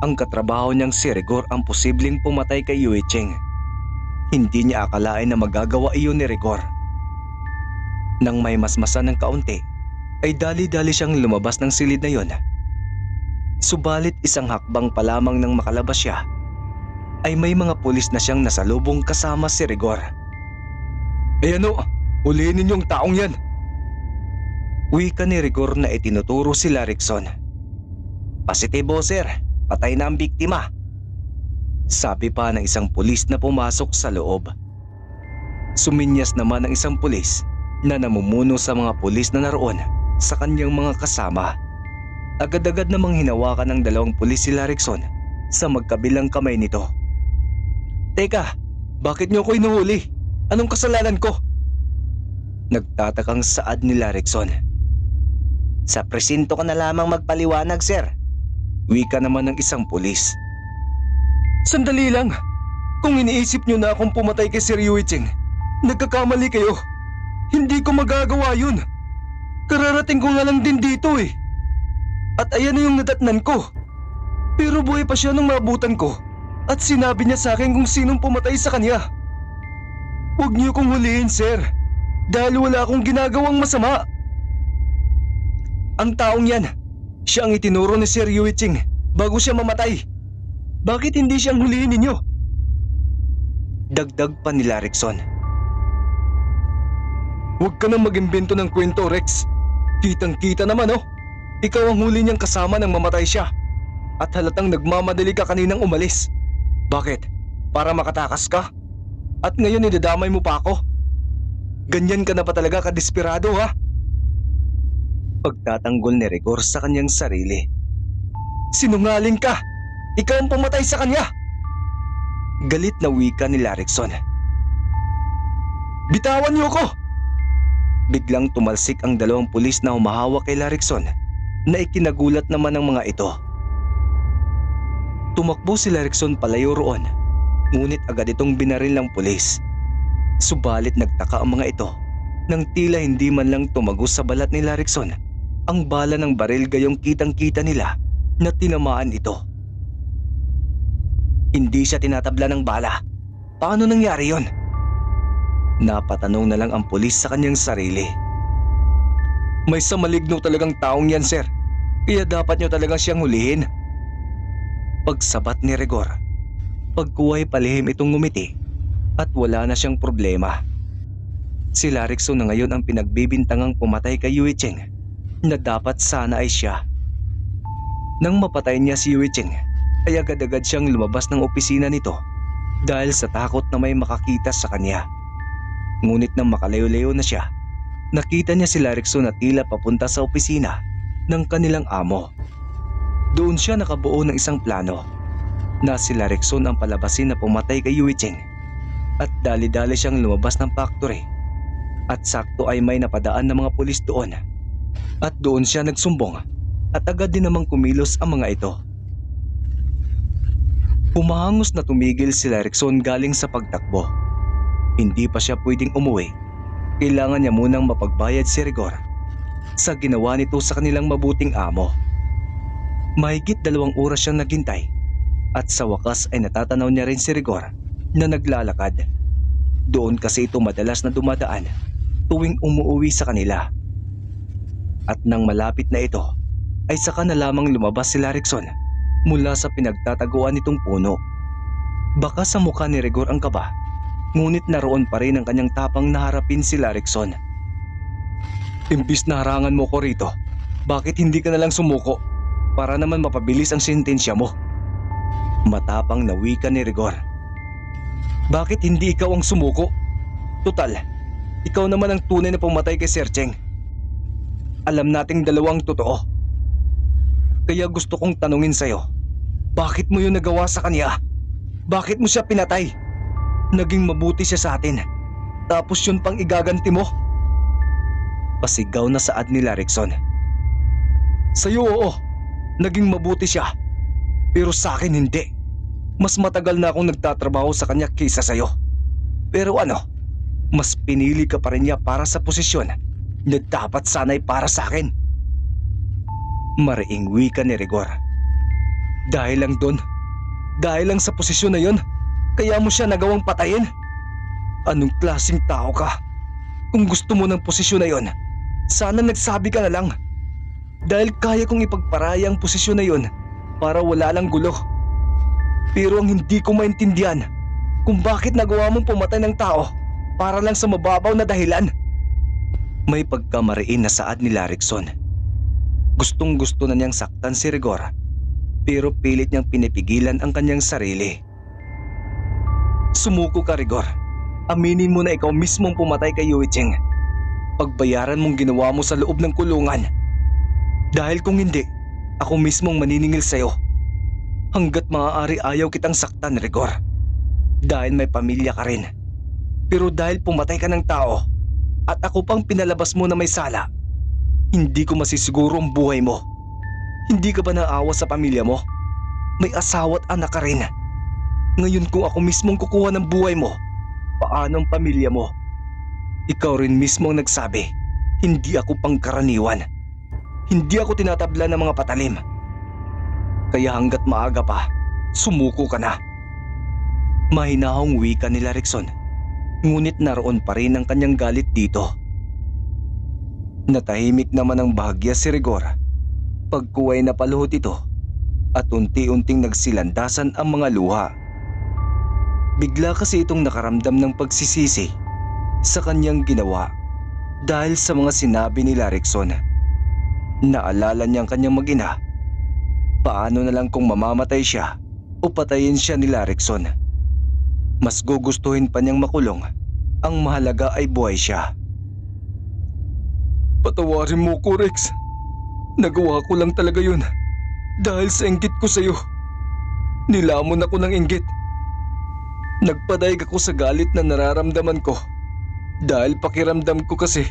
Ang katrabaho niyang si Rigor ang posibleng pumatay kay Yue Cheng. Hindi niya akalain na magagawa iyon ni Rigor. Nang may masmasan ng kaunti, ay dali-dali siyang lumabas ng silid na yon. Subalit isang hakbang pa lamang nang makalabas siya, ay may mga pulis na siyang nasalubong kasama si Rigor. Eh ano, hulihin ninyong taong yan. Wika ni Rigor na itinuturo si Rickson. Positibo sir, patay na ang biktima. Sabi pa ng isang pulis na pumasok sa loob. Suminyas naman ang isang pulis na namumuno sa mga pulis na naroon sa kanyang mga kasama. Agad-agad namang hinawakan ng dalawang pulis si Rickson sa magkabilang kamay nito. Teka, bakit niyo ako hinuhuli? Anong kasalanan ko? Nagtatakang saad ni Rickson. Sa presinto ka na lamang magpaliwanag, sir. Wika naman ng isang pulis. Sandali lang. Kung iniisip niyo na akong pumatay kay Sir Yue Cheng, nagkakamali kayo. Hindi ko magagawa yun. Kararating ko nga lang din dito eh. At ayan na yung nadatnan ko. Pero buhay pa siya nung maabutan ko. At sinabi niya sa akin kung sinong pumatay sa kanya. Huwag niyo kong hulihin, sir. Dahil wala akong ginagawang masama. Ang taong yan, siya ang itinuro ni Sir Yue Cheng bago siya mamatay. Bakit hindi siyang hulihin ninyo? Dagdag pa ni Rickson. Huwag ka nang mag-imbento ng kwento, Rex. Kitang-kita naman, oh. Ikaw ang huli niyang kasama nang mamatay siya. At halatang nagmamadali ka kaninang umalis. Bakit? Para makatakas ka? At ngayon idadamay mo pa ako? Ganyan ka na pa talaga kadesperado ha? Pagtatanggol ni Rigor sa kanyang sarili. Sinungaling ka! Ikaw ang pumatay sa kanya! Galit na wika ni Larrickson. Bitawan niyo ko! Biglang tumalsik ang dalawang pulis na humahawak kay Larrickson na ikinagulat naman ng mga ito. Tumakbo si Larrickson palayo roon, ngunit agad itong binaril ng pulis. Subalit nagtaka ang mga ito nang tila hindi man lang tumagos sa balat ni Larrickson ang bala ng baril, gayong kitang-kita nila na tinamaan ito. Hindi siya tinatabla ng bala. Paano nangyari yon? Napatanong na lang ang pulis sa kanyang sarili. May sa maligno talagang taong yan, sir. Kaya dapat nyo talagang siyang hulihin. Pagsabat ni Rigor, pagkuway palihim itong ngumiti at wala na siyang problema. Si Larrickson na ngayon ang pinagbibintangang pumatay kay Yue Cheng na dapat sana ay siya. Nang mapatay niya si Yue Cheng, ay agad-agad siyang lumabas ng opisina nito dahil sa takot na may makakita sa kanya. Ngunit nang makalayo-layo na siya, nakita niya si Larrickson na tila papunta sa opisina ng kanilang amo. Doon siya nakabuo ng isang plano na si Larrickson ang palabasin na pumatay kay Yue Cheng, at dali-dali siyang lumabas ng factory at sakto ay may napadaan ng mga pulis doon. At doon siya nagsumbong at agad din namang kumilos ang mga ito. Humahangos na tumigil si Larrickson galing sa pagtakbo. Hindi pa siya pwedeng umuwi. Kailangan niya munang mapagbayad si Rigor sa ginawa nito sa kanilang mabuting amo. Mahigit 2 oras siyang naghintay at sa wakas ay natatanaw niya rin si Rigor na naglalakad. Doon kasi ito madalas na dumadaan tuwing umuuwi sa kanila. At nang malapit na ito, ay saka na lamang lumabas si Larrickson mula sa pinagtataguan nitong puno. Baka sa mukha ni Rigor ang kaba, ngunit naroon pa rin ang kanyang tapang na harapin si Larrickson. Imbis na harangan mo ko rito, bakit hindi ka na lang sumuko para naman mapabilis ang sentensya mo? Matapang na wika ni Rigor. Bakit hindi ikaw ang sumuko? Tutal, ikaw naman ang tunay na pumatay kay Sir Cheng. Alam nating dalawang totoo. Kaya gusto kong tanungin sa'yo, bakit mo yun nagawa sa kanya? Bakit mo siya pinatay? Naging mabuti siya sa atin, tapos yun pang igaganti mo? Pasigaw na saad ni Larrickson. Sa'yo oo, naging mabuti siya. Pero sa akin hindi. Mas matagal na akong nagtatrabaho sa kanya kaysa sa'yo. Pero ano, mas pinili ka pa rin niya para sa posisyon na dapat sana'y para sa akin. Mariing wika ni Rigor. Dahil lang doon, dahil lang sa posisyon na yon, kaya mo siya nagawang patayin? Anong klaseng tao ka? Kung gusto mo ng posisyon na yon, sana nagsabi ka na lang. Dahil kaya kong ipagparaya ang posisyon na yon para wala lang gulo. Pero ang hindi ko maintindihan kung bakit nagawa mong pumatay ng tao para lang sa mababaw na dahilan. May pagkamariin na saad ni Larrickson. Gustong gusto na niyang saktan si Rigor, pero pilit niyang pinipigilan ang kanyang sarili. Sumuko ka, Rigor. Aminin mo na ikaw mismong pumatay kay Yue Cheng. Pagbayaran mong ginawa mo sa loob ng kulungan. Dahil kung hindi, ako mismong maniningil sa'yo. Hanggat maaari ayaw kitang saktan, Rigor. Dahil may pamilya ka rin. Pero dahil pumatay ka ng tao at ako pang pinalabas mo na may sala, hindi ko masisiguro ang buhay mo. Hindi ka ba naawa sa pamilya mo? May asawa at anak ka rin. Ngayon kung ako mismong kukuha ng buhay mo, paano ang pamilya mo? Ikaw rin mismo ang nagsabi, hindi ako pangkaraniwan. Hindi ako tinatabla ng mga patalim. Kaya hanggat maaga pa, sumuko ka na. Mahinahong wika ni Larrickson, ngunit naroon pa rin ang kanyang galit dito. Natahimik naman ang bahagya si Rigor. Pagkuway na paluhot ito at unti-unting nagsilandasan ang mga luha. Bigla kasi itong nakaramdam ng pagsisisi sa kanyang ginawa dahil sa mga sinabi ni Larrickson. Naalala niyang kanyang mag-ina. Paano na lang kung mamamatay siya o patayin siya ni Larrickson? Mas gugustuhin pa niyang makulong. Ang mahalaga ay buhay siya. Patawarin mo ko, Rex. Nagawa ko lang talaga yun. Dahil sa inggit ko sa'yo. Nilamon ako ng inggit. Nagpadaig ako sa galit na nararamdaman ko. Dahil pakiramdam ko kasi,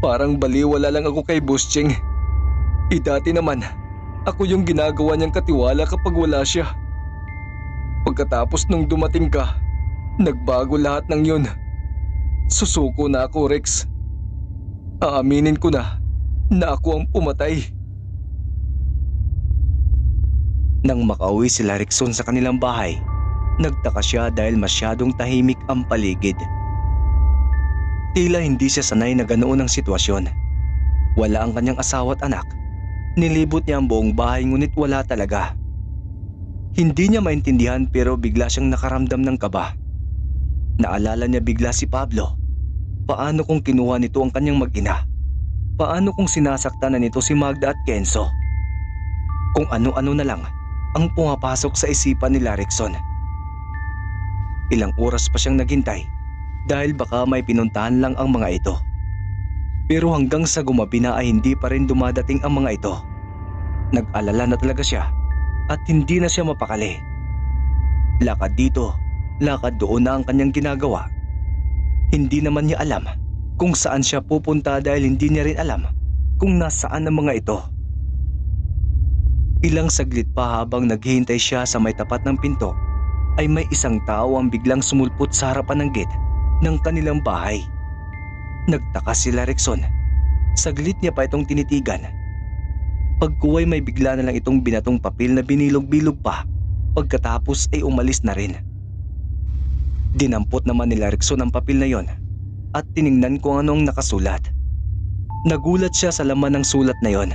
parang baliwala lang ako kay Boss Cheng. Dati naman, ako yung ginagawa niyang katiwala kapag wala siya. Pagkatapos nung dumating ka, nagbago lahat ng yun. Susuko na ako, Rex. Aaminin ko na ako ang pumatay. Nang makauwi sila Rickson sa kanilang bahay, nagtaka siya dahil masyadong tahimik ang paligid. Tila hindi siya sanay na ganoon ang sitwasyon. Wala ang kanyang asawa at anak. Nilibot niya ang buong bahay ngunit wala talaga. Hindi niya maintindihan pero bigla siyang nakaramdam ng kaba. Naalala niya bigla si Pablo. Paano kung kinuha nito ang kanyang mag-ina? Paano kung sinasaktan na nito si Magda at Kenzo? Kung ano-ano na lang ang pumapasok sa isipan ni Rickson. Ilang oras pa siyang naghintay dahil baka may pinuntahan lang ang mga ito. Pero hanggang sa gumabi na ay hindi pa rin dumadating ang mga ito. Nag-alala na talaga siya at hindi na siya mapakali. Lakad dito, lakad doon na ang kanyang ginagawa. Hindi naman niya alam kung saan siya pupunta dahil hindi niya rin alam kung nasaan ang mga ito. Ilang saglit pa habang naghihintay siya sa may tapat ng pinto ay may isang tao ang biglang sumulpot sa harapan ng gate ng kanilang bahay. Nagtaka si Rickson. Saglit niya pa itong tinitigan. Pagkuway may bigla na lang itong binatong papel na binilog-bilog pa. Pagkatapos ay umalis na rin. Dinampot naman ni Rickson ang papel na yon at tiningnan kung anong nakasulat. Nagulat siya sa laman ng sulat na yon.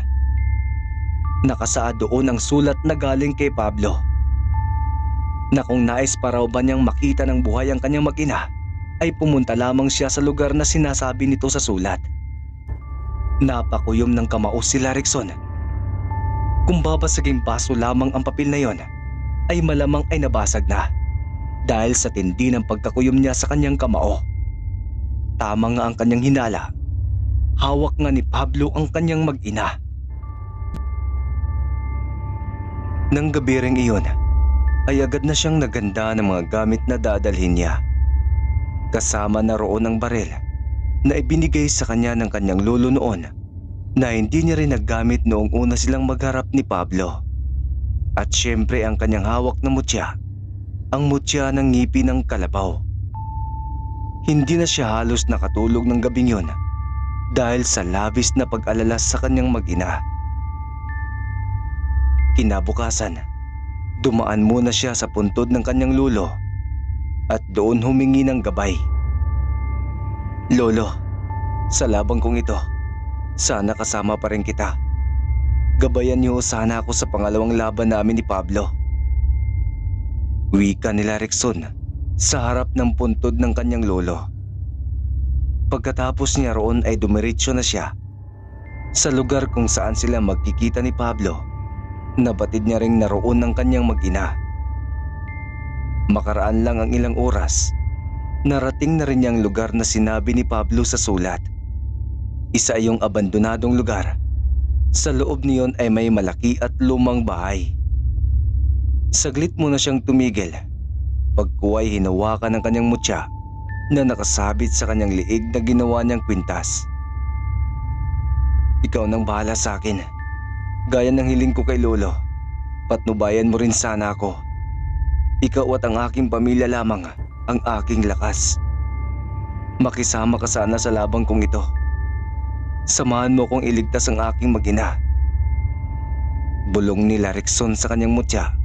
Nakasaad doon ang sulat na galing kay Pablo. Na kung nais pa raw ba niyang makita ng buhay ang kanyang mag-ina, ay pumunta lamang siya sa lugar na sinasabi nito sa sulat. Napakuyom ng kamao si Rickson. Kung babasaging baso lamang ang papel na yon, ay malamang ay nabasag na dahil sa tindi ng pagkakuyom niya sa kanyang kamao. Tama nga ang kanyang hinala. Hawak nga ni Pablo ang kanyang mag-ina. Nang gabi ring iyon, ay agad na siyang naganda ng mga gamit na dadalhin niya. Kasama na roon ang baril na ibinigay sa kanya ng kanyang lolo noon na hindi niya rin naggamit noong una silang magharap ni Pablo. At syempre ang kanyang hawak na mutya, ang mutya ng ngipin ng kalabaw. Hindi na siya halos nakatulog ng gabing yun dahil sa labis na pag-alala sa kanyang mag-ina. Kinabukasan, dumaan muna siya sa puntod ng kanyang lolo at doon humingi ng gabay. Lolo, sa labang kong ito, sana kasama pa rin kita. Gabayan niyo sana ako sa pangalawang laban namin ni Pablo. Wika nila Rickson sa harap ng puntod ng kanyang lolo. Pagkatapos niya roon ay dumiretso na siya sa lugar kung saan sila magkikita ni Pablo. Nabatid niya ring naroon ng kanyang mag-ina. Makaraan lang ang ilang oras, narating na rin niyang lugar na sinabi ni Pablo sa sulat. Isa yung abandonadong lugar. Sa loob niyon ay may malaki at lumang bahay. Saglit muna siyang tumigil. Pagkuway hinawakan ng kanyang mutya na nakasabit sa kanyang liig na ginawa niyang kwintas. Ikaw nang bahala sa akin. Gaya ng hiling ko kay Lolo, patnubayan mo rin sana ako. Ikaw at ang aking pamilya lamang ang aking lakas. Makisama ka sana sa labang kong ito. Samahan mo kong iligtas ang aking mag-ina. Bulong ni Rickson sa kanyang mutya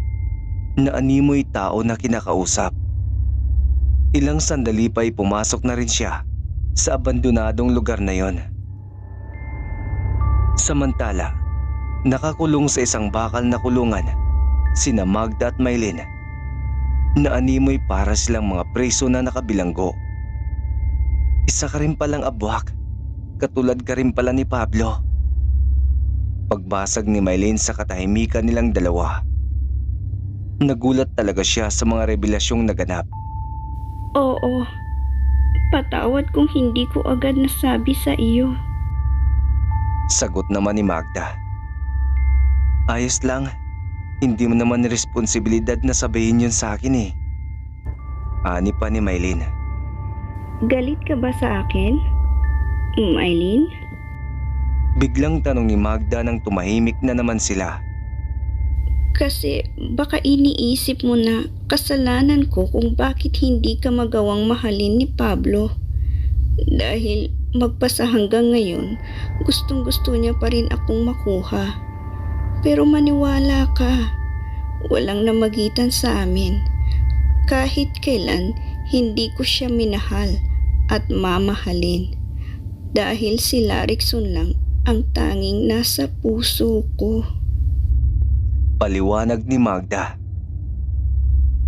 na animoy tao na kinakausap. Ilang sandali pa'y pumasok na rin siya sa abandonadong lugar na yon. Samantala, nakakulong sa isang bakal na kulungan sina Magda at Maylin na animoy para silang mga preso na nakabilanggo. Isa ka rin palang abwak, katulad ka rin pala ni Pablo. Pagbasag ni Maylin sa katahimikan nilang dalawa, nagulat talaga siya sa mga revelasyong naganap. Oo, patawad kung hindi ko agad nasabi sa iyo. Sagot naman ni Magda. Ayos lang. Hindi mo naman responsibilidad na sabihin yun sa akin eh. Ani pa ni Maylin. Galit ka ba sa akin, Maylin? Biglang tanong ni Magda nang tumahimik na naman sila. Kasi baka iniisip mo na kasalanan ko kung bakit hindi ka magawang mahalin ni Pablo. Dahil magpasa hanggang ngayon, gustong-gusto niya pa rin akong makuha. Pero maniwala ka, walang namagitan sa amin. Kahit kailan, hindi ko siya minahal at mamahalin. Dahil si Larikson lang ang tanging nasa puso ko. Paliwanag ni Magda.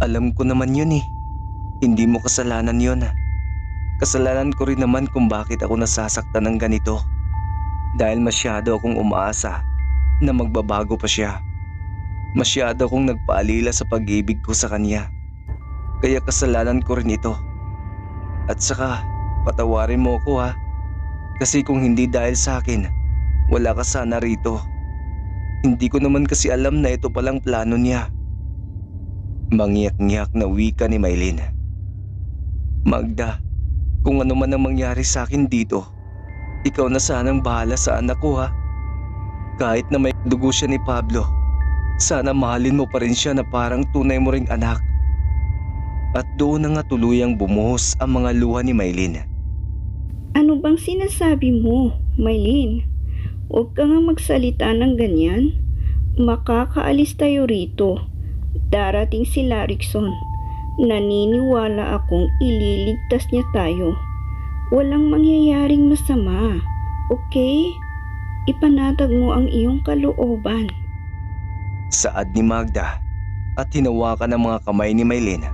Alam ko naman yun eh. Hindi mo kasalanan yun. Kasalanan ko rin naman kung bakit ako nasasaktan ng ganito. Dahil masyado akong umaasa na magbabago pa siya. Masyado akong nagpaalila sa pag-ibig ko sa kanya. Kaya kasalanan ko rin ito. At saka, patawarin mo ako ha. Kasi kung hindi dahil sa akin, wala ka sana rito. Hindi ko naman kasi alam na ito palang plano niya. Mangyak-ngyak na wika ni Maylin. Magda, kung ano man ang mangyari sa akin dito, ikaw na sanang bahala sa anak ko ha. Kahit na may dugo siya ni Pablo, sana mahalin mo pa rin siya na parang tunay mo ring anak. At doon na nga tuluyang bumuhos ang mga luha ni Maylin. Ano bang sinasabi mo, Maylin? Huwag ka nga magsalita ng ganyan. Makakaalis tayo rito. Darating si Larikson. Naniniwala akong ililigtas niya tayo. Walang mangyayaring masama. Okay? Ipanatag mo ang iyong kalooban. Saad ni Magda at hinawakan ang mga kamay ni Maylin.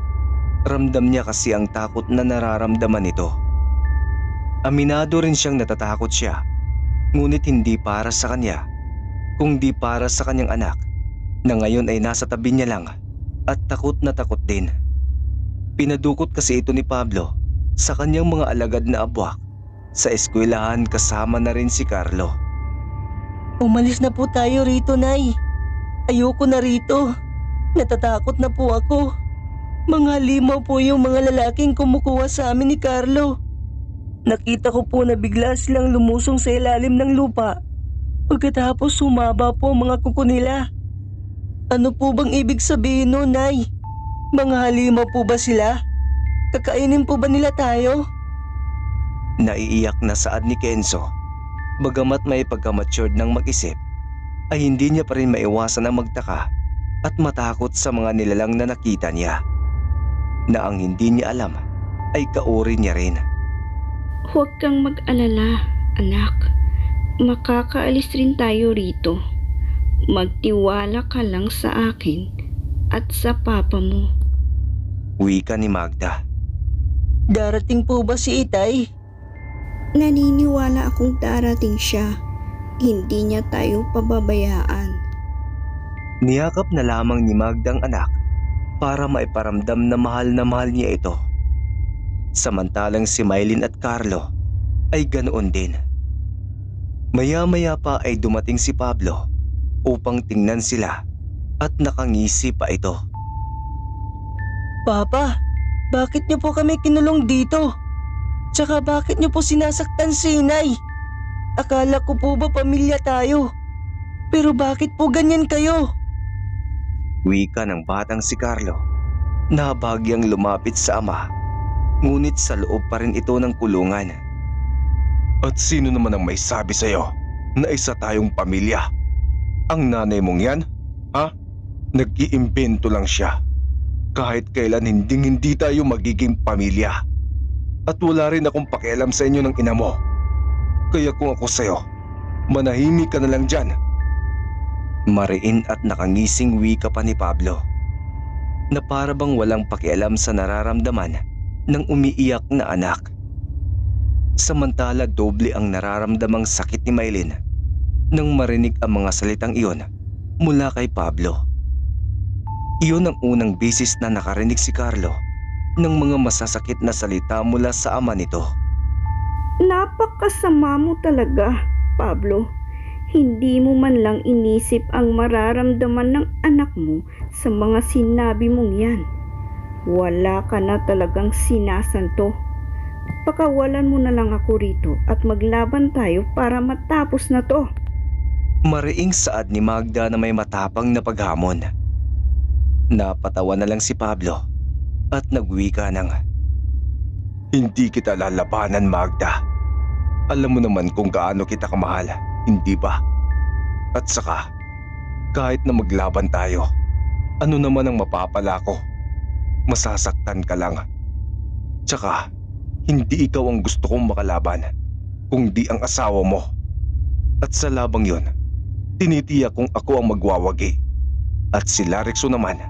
Ramdam niya kasi ang takot na nararamdaman nito. Aminado rin siyang natatakot siya. Ngunit hindi para sa kanya, kundi para sa kanyang anak na ngayon ay nasa tabi niya lang at takot na takot din. Pinadukot kasi ito ni Pablo sa kanyang mga alagad na abwak. Sa eskwelahan kasama na rin si Carlo. Umalis na po tayo rito, Nay. Ayoko na rito. Natatakot na po ako. Mga limaw po yung mga lalaking kumukuha sa amin ni Carlo. Nakita ko po na bigla silang lumusong sa ilalim ng lupa. Pagkatapos sumaba po ang mga kuko nila. Ano po bang ibig sabihin nun, Nay? Mga halimaw po ba sila? Kakainin po ba nila tayo? Naiiyak na saad ni Kenzo. Bagamat may pagka-matured ng mag-isip, ay hindi niya pa rin maiwasan ang magtaka at matakot sa mga nilalang na nakita niya. Na ang hindi niya alam ay kauri niya rin. Huwag kang mag-alala, anak. Makakaalis rin tayo rito. Magtiwala ka lang sa akin at sa papa mo. Wika ni Magda. Darating po ba si Itay? Naniniwala akong darating siya. Hindi niya tayo pababayaan. Niyakap na lamang ni Magda ang anak para maiparamdam na mahal niya ito. Samantalang si Maylin at Carlo ay ganoon din. Maya-maya pa ay dumating si Pablo upang tingnan sila at nakangisi pa ito. Papa, bakit niyo po kami kinulong dito? Tsaka bakit niyo po sinasaktan si Inay? Akala ko po ba pamilya tayo? Pero bakit po ganyan kayo? Wika ng batang si Carlo na bahagyang lumapit sa ama. Ngunit sa loob pa rin ito ng kulungan. At sino naman ang may sabi sa'yo na isa tayong pamilya? Ang nanay mong yan? Ha? Nag-iimbento lang siya. Kahit kailan hindi tayo magiging pamilya. At wala rin akong pakialam sa inyo ng ina mo. Kaya kung ako sa'yo, manahimik ka na lang dyan. Mariin at nakangising wika pa ni Pablo na para bang walang pakialam sa nararamdaman ng umiiyak na anak. Samantala doble ang nararamdamang sakit ni Maylin nang marinig ang mga salitang iyon mula kay Pablo. Iyon ang unang bisis na nakarinig si Carlo ng mga masasakit na salita mula sa ama nito. Napakasama mo talaga, Pablo. Hindi mo man lang inisip ang mararamdaman ng anak mo sa mga sinabi mong yan. Wala ka na talagang sinasanto. Pakawalan mo na lang ako rito at maglaban tayo para matapos na to. Mariing saad ni Magda na may matapang na paghamon. Napatawa na lang si Pablo at nagwika ng, Hindi kita lalabanan, Magda. Alam mo naman kung gaano kita kamahal, hindi ba? At saka, kahit na maglaban tayo, ano naman ang mapapala ko? Masasaktan ka lang. Tsaka, hindi ikaw ang gusto kong makalaban, kundi ang asawa mo. At sa labang yon, tinitiyak kong ako ang magwawagi. At si Larixo naman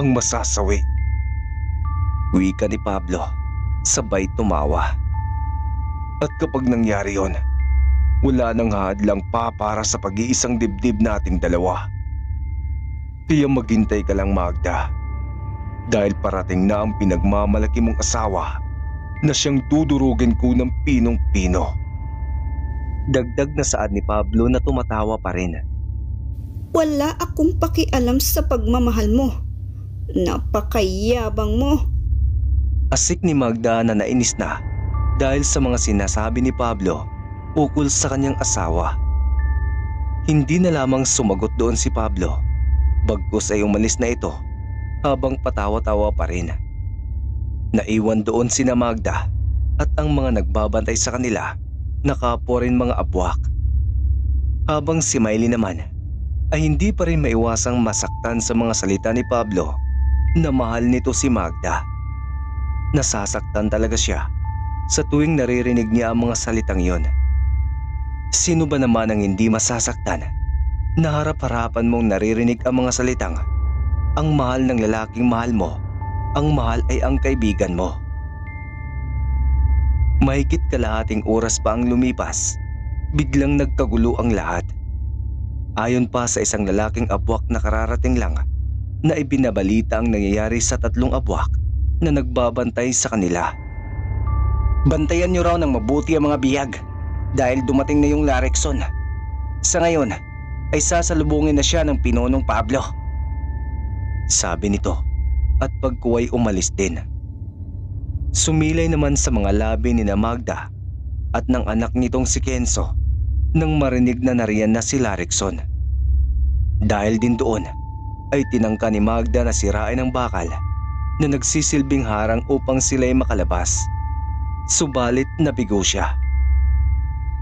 ang masasawi. wika ni Pablo, sabay tumawa. At kapag nangyari yon, wala nang hadlang pa para sa pag-iisang dibdib nating dalawa. Kaya maghintay ka lang, Magda. Dahil parating na ang pinagmamalaki mong asawa na siyang dudurugin ko ng pinong-pino. Dagdag na saad ni Pablo na tumatawa pa rin. Wala akong pakialam sa pagmamahal mo. Napakayabang mo. Asik ni Magda na nainis na dahil sa mga sinasabi ni Pablo ukol sa kanyang asawa. Hindi na lamang sumagot doon si Pablo, bagkus ay umalis na ito habang patawa-tawa pa rin. Naiwan doon sina Magda at ang mga nagbabantay sa kanila, nakapo rin mga abwak. Habang si Miley naman ay hindi pa rin maiwasang masaktan sa mga salita ni Pablo na mahal nito si Magda. Nasasaktan talaga siya sa tuwing naririnig niya ang mga salitang yon. Sino ba naman ang hindi masasaktan na harap-harapan mong naririnig ang mga salitang, ang mahal ng lalaking mahal mo, ang mahal ay ang kaibigan mo. Mahigit kalahating oras pa ang lumipas, biglang nagkagulo ang lahat. Ayon pa sa isang lalaking abwak na kararating lang, na ibinabalita ang nangyayari sa 3 abwak na nagbabantay sa kanila. Bantayan niyo raw ng mabuti ang mga bihag dahil dumating na yung Larixon. Sa ngayon ay sasalubungin na siya ng pinonong Pablo, sabi nito at pagkuway umalis din. Sumilay naman sa mga labi ni na Magda at ng anak nitong si Kenzo nang marinig na nariyan na si Larixon. Dahil din doon ay tinangka ni Magda na sirain ang bakal na nagsisilbing harang upang sila'y makalabas. Subalit nabigo siya.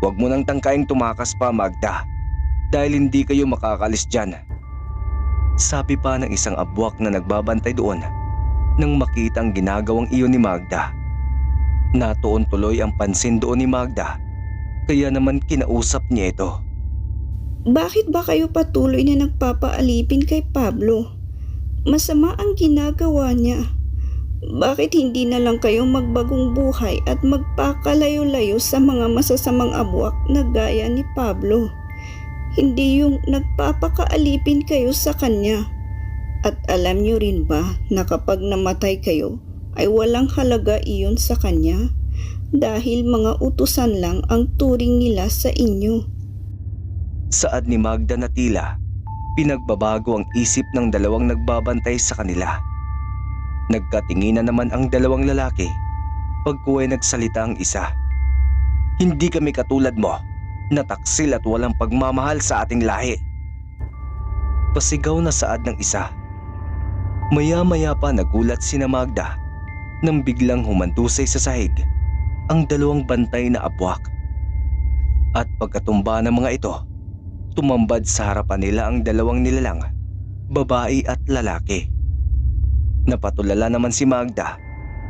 Huwag mo nang tangkaing tumakas pa, Magda, dahil hindi kayo makakalis dyan, sabi pa ng isang abwak na nagbabantay doon nang makita ang ginagawang iyon ni Magda. Natuon tuloy ang pansin doon ni Magda, kaya naman kinausap niya ito. Bakit ba kayo patuloy na nagpapaalipin kay Pablo? Masama ang ginagawa niya. Bakit hindi na lang kayo magbagong buhay at magpakalayo-layo sa mga masasamang abwak na gaya ni Pablo? Hindi yung nagpapakaalipin kayo sa kanya. At alam niyo rin ba na kapag namatay kayo ay walang halaga iyon sa kanya dahil mga utusan lang ang turing nila sa inyo. Saad ni Magda na tila pinagbabago ang isip ng dalawang nagbabantay sa kanila. Nagkatinginan naman ang dalawang lalaki pagkuway nagsalita ang isa. Hindi kami katulad mo na taksil at walang pagmamahal sa ating lahi, pasigaw na saad ng isa. Maya-maya pa nagulat sina Magda nang biglang humandusay sa sahig ang dalawang bantay na abwak. At pagkatumba ng mga ito, tumambad sa harapan nila ang dalawang nilalang, babae at lalaki. Napatulala naman si Magda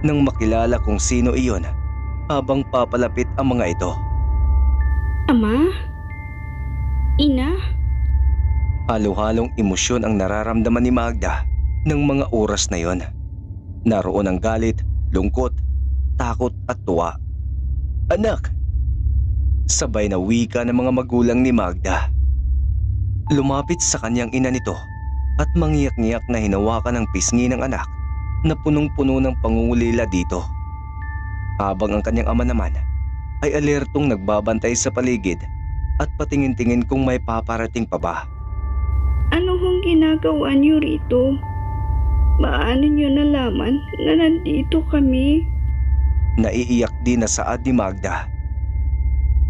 nang makilala kung sino iyon habang papalapit ang mga ito. Ama? Ina? Halo-halong emosyon ang nararamdaman ni Magda ng mga oras na yon. Naroon ang galit, lungkot, takot at tuwa. Anak! Sabay na wika ng mga magulang ni Magda. Lumapit sa kanyang ina nito at mangiyak-ngiyak na hinawakan ang pisngi ng anak na punong-puno ng pangungulila dito. Habang ang kanyang ama naman ay alertong nagbabantay sa paligid at patingin-tingin kung may paparating pa ba. Ano hong ginagawa niyo rito? Paano niyo nalaman na nandito kami? Naiiyak din na saad ni Magda.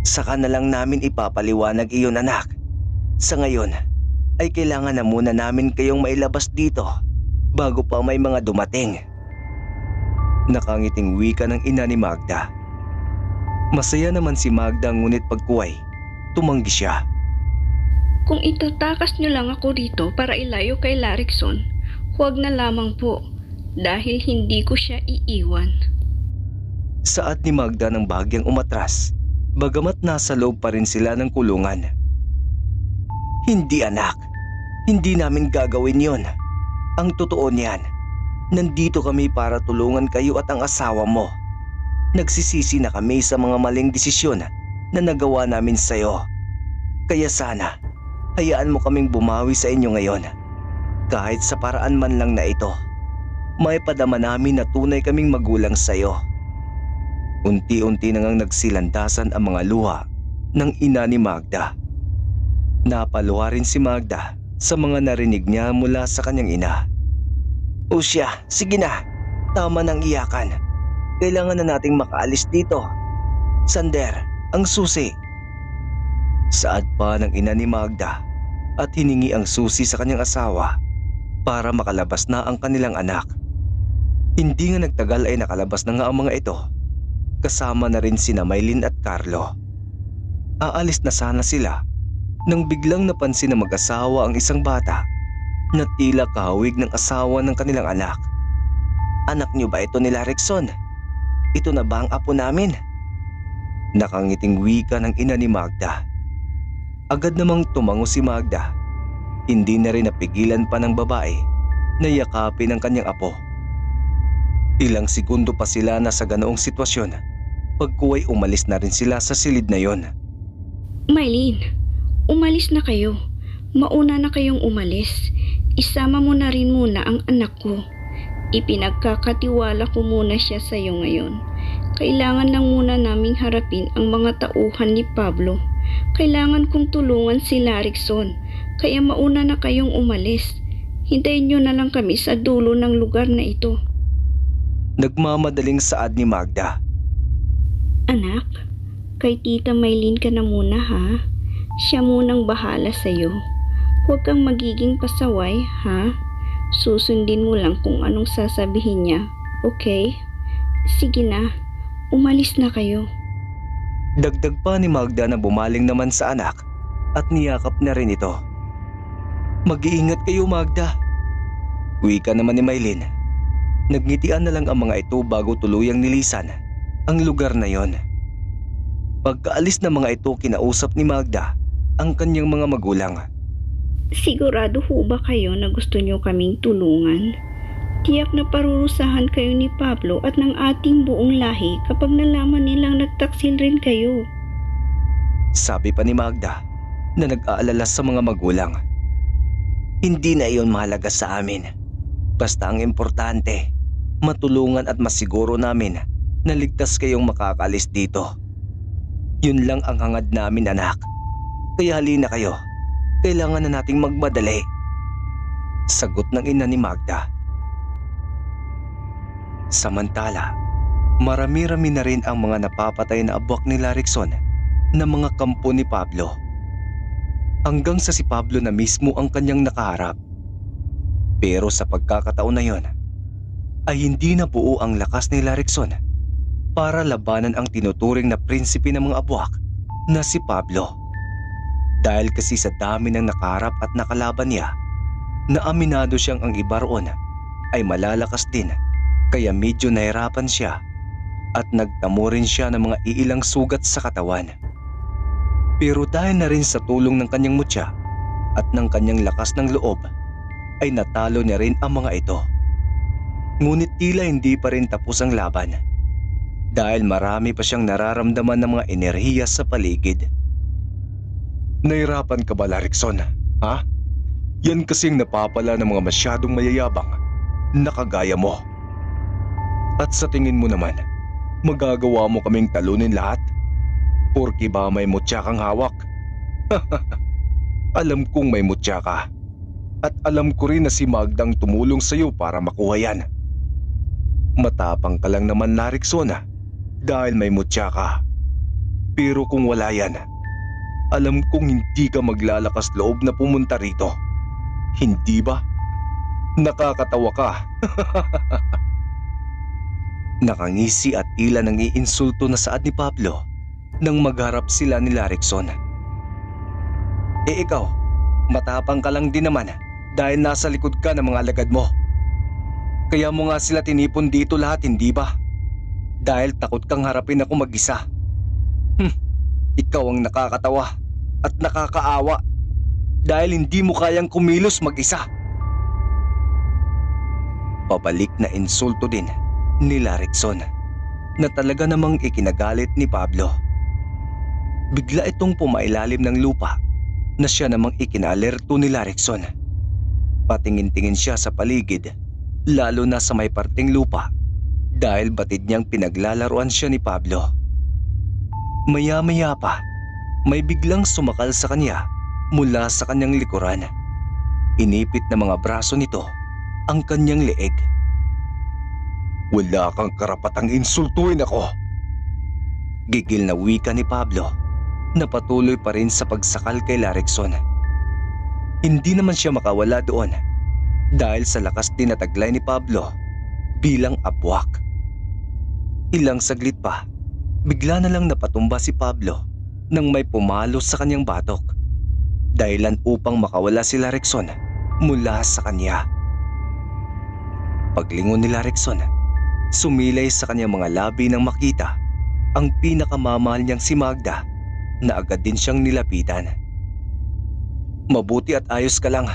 Saka na lang namin ipapaliwanag iyon, anak. Sa ngayon ay kailangan na muna namin kayong mailabas dito bago pa may mga dumating. Nakangiting wika ng ina ni Magda. Masaya naman si Magda ngunit pagkuway, tumanggi siya. Kung itatakas niyo lang ako rito para ilayo kay Larikson, huwag na lamang po dahil hindi ko siya iiwan. Saad ni Magda ng bahagyang umatras, bagamat nasa loob pa rin sila ng kulungan. Hindi anak, hindi namin gagawin yon. Ang totoo niyan, nandito kami para tulungan kayo at ang asawa mo. Nagsisisi na kami sa mga maling desisyon na nagawa namin sa'yo. Kaya sana, hayaan mo kaming bumawi sa inyo ngayon. Kahit sa paraan man lang na ito, may padama namin na tunay kaming magulang sa'yo. Unti-unti na ngang nagsilandasan ang mga luha ng ina ni Magda. Napaluha rin si Magda sa mga narinig niya mula sa kanyang ina. O siya, sige na, tama ng iyakan. Kailangan na nating makaalis dito. Sander, ang susi. Saad pa ng ina ni Magda at hiningi ang susi sa kanyang asawa para makalabas na ang kanilang anak. Hindi nga nagtagal ay nakalabas na nga ang mga ito. Kasama na rin sina Maylin at Carlo. Aalis na sana sila nang biglang napansin ng mag-asawa ang isang bata na tila kahawig ng asawa ng kanilang anak. Anak niyo ba ito ni Larikson? Ito na ba ang apo namin? Nakangiting wika ng ina ni Magda. Agad namang tumango si Magda. Hindi na rin napigilan pa ng babae na yakapin ang kanyang apo. Ilang segundo pa sila na sa ganoong sitwasyon. Pagkuway umalis na rin sila sa silid na yon. Maylin, umalis na kayo. Mauna na kayong umalis. Isama mo na rin muna ang anak ko. Ipinagkakatiwala ko muna siya sa iyo ngayon. Kailangan lang muna naming harapin ang mga tauhan ni Pablo. Kailangan kong tulungan si Larikson. Kaya mauna na kayong umalis. Hintayin niyo na lang kami sa dulo ng lugar na ito. Nagmamadaling saad ni Magda. Anak, kay Tita Maylin ka na muna ha. Siya munang bahala sa'yo. Huwag kang magiging pasaway ha. Susundin mo lang kung anong sasabihin niya, okay? Sige na, umalis na kayo. Dagdag pa ni Magda na bumaling naman sa anak at niyakap na rin ito. Mag-iingat kayo, Magda. Wika naman ni Maylin. Nagngitian na lang ang mga ito bago tuluyang nilisan ang lugar na yon. Pagkaalis ng mga ito, kinausap ni Magda ang kanyang mga magulang. Sigurado ho ba kayo na gusto niyo kaming tulungan? Tiyak na parurusahan kayo ni Pablo at ng ating buong lahi kapag nalaman nilang nagtaksil rin kayo. Sabi pa ni Magda na nag-aalala sa mga magulang. Hindi na iyon mahalaga sa amin. Basta ang importante, matulungan at masiguro namin na ligtas kayong makakaalis dito. Yun lang ang hangad namin, anak. Kaya halina kayo. Kailangan na nating magmadali. Sagot ng ina ni Magda. Samantala, marami-rami na rin ang mga napapatay na abwak ni Larikson na mga kampo ni Pablo. Hanggang sa si Pablo na mismo ang kanyang nakaharap. Pero sa pagkakataon na yon, ay hindi na buo ang lakas ni Larikson para labanan ang tinuturing na prinsipe ng mga abwak na si Pablo. Dahil kasi sa dami ng nakaharap at nakalaban niya, na aminado siyang ang iba roon ay malalakas din, kaya medyo nahirapan siya at nagtamo rin siya ng mga iilang sugat sa katawan. Pero dahil na rin sa tulong ng kanyang mutya at ng kanyang lakas ng loob, ay natalo niya rin ang mga ito. Ngunit tila hindi pa rin tapos ang laban dahil marami pa siyang nararamdaman ng mga enerhiya sa paligid. Nahirapan ka ba, Larikson? Ha? Yan kasing napapala ng mga masyadong mayayabang na kagaya mo. At sa tingin mo naman, magagawa mo kaming talunin lahat? Porki ba may mutya kang hawak? Alam kong may mutya ka. At alam ko rin na si Magdang tumulong sa'yo para makuha yan. Matapang ka lang naman, Larikson, dahil may mutya ka. Pero kung wala yan, alam kong hindi ka maglalakas loob na pumunta rito. Hindi ba? Nakakatawa ka. Nakangisi at tila nang iinsulto na saad ni Pablo nang magharap sila ni Larikson. Ikaw, matapang ka lang din naman dahil nasa likod ka ng mga alagad mo. Kaya mo nga sila tinipon dito lahat, hindi ba? Dahil takot kang harapin ako mag-isa. Ikaw ang nakakatawa at nakakaawa dahil hindi mo kayang kumilos mag-isa. Pabalik na insulto din ni Larikson na talaga namang ikinagalit ni Pablo. Bigla itong pumailalim ng lupa na siya namang ikinalerto ni Larikson. Patingin-tingin siya sa paligid, lalo na sa may parting lupa dahil batid niyang pinaglalaruan siya ni Pablo. Maya-maya pa, may biglang sumakal sa kanya mula sa kanyang likuran. Inipit na mga braso nito ang kanyang leeg. Wala kang karapatang insultuin ako. Gigil na wika ni Pablo na patuloy pa rin sa pagsakal kay Larikson. Hindi naman siya makawala doon dahil sa lakas din na taglay ni Pablo bilang abwak. Ilang saglit pa, bigla na lang napatumba si Pablo nang may pumalo sa kanyang batok, dahilan upang makawala si Larikson mula sa kanya. Paglingon ni Larikson, sumilay sa kanyang mga labi nang makita ang pinakamamahal niyang si Magda na agad din siyang nilapitan. Mabuti at ayos ka lang.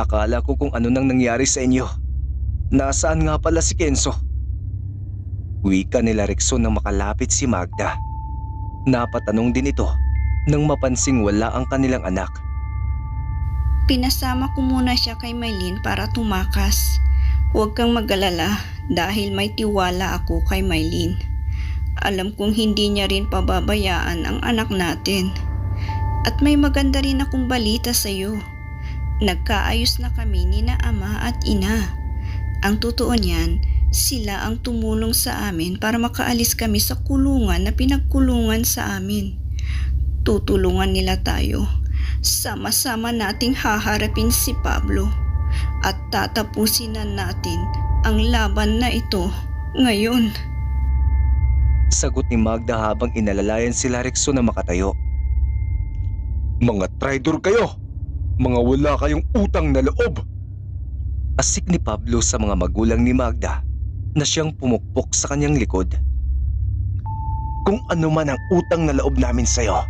Akala ko kung ano nang nangyari sa inyo. Nasaan nga pala si Kenzo? Wika ni Larikson nang makalapit si Magda. Napatanong din ito nang mapansing wala ang kanilang anak. Pinasama ko muna siya kay Maylin para tumakas. Huwag kang mag-alala dahil may tiwala ako kay Maylin. Alam kong hindi niya rin pababayaan ang anak natin. At may maganda rin akong balita sa iyo. Nagkaayos na kami ni na ama at ina. Ang totoo niyan, sila ang tumulong sa amin para makaalis kami sa kulungan na pinagkulungan sa amin. Tutulungan nila tayo. Sama-sama nating haharapin si Pablo at tatapusin na natin ang laban na ito ngayon. Sagot ni Magda habang inalalayan si Larikson na makatayo. Mga traidor kayo! Mga wala kayong utang na loob! Asik ni Pablo sa mga magulang ni Magda na siyang pumukpok sa kanyang likod. Kung ano man ang utang na loob namin sa'yo,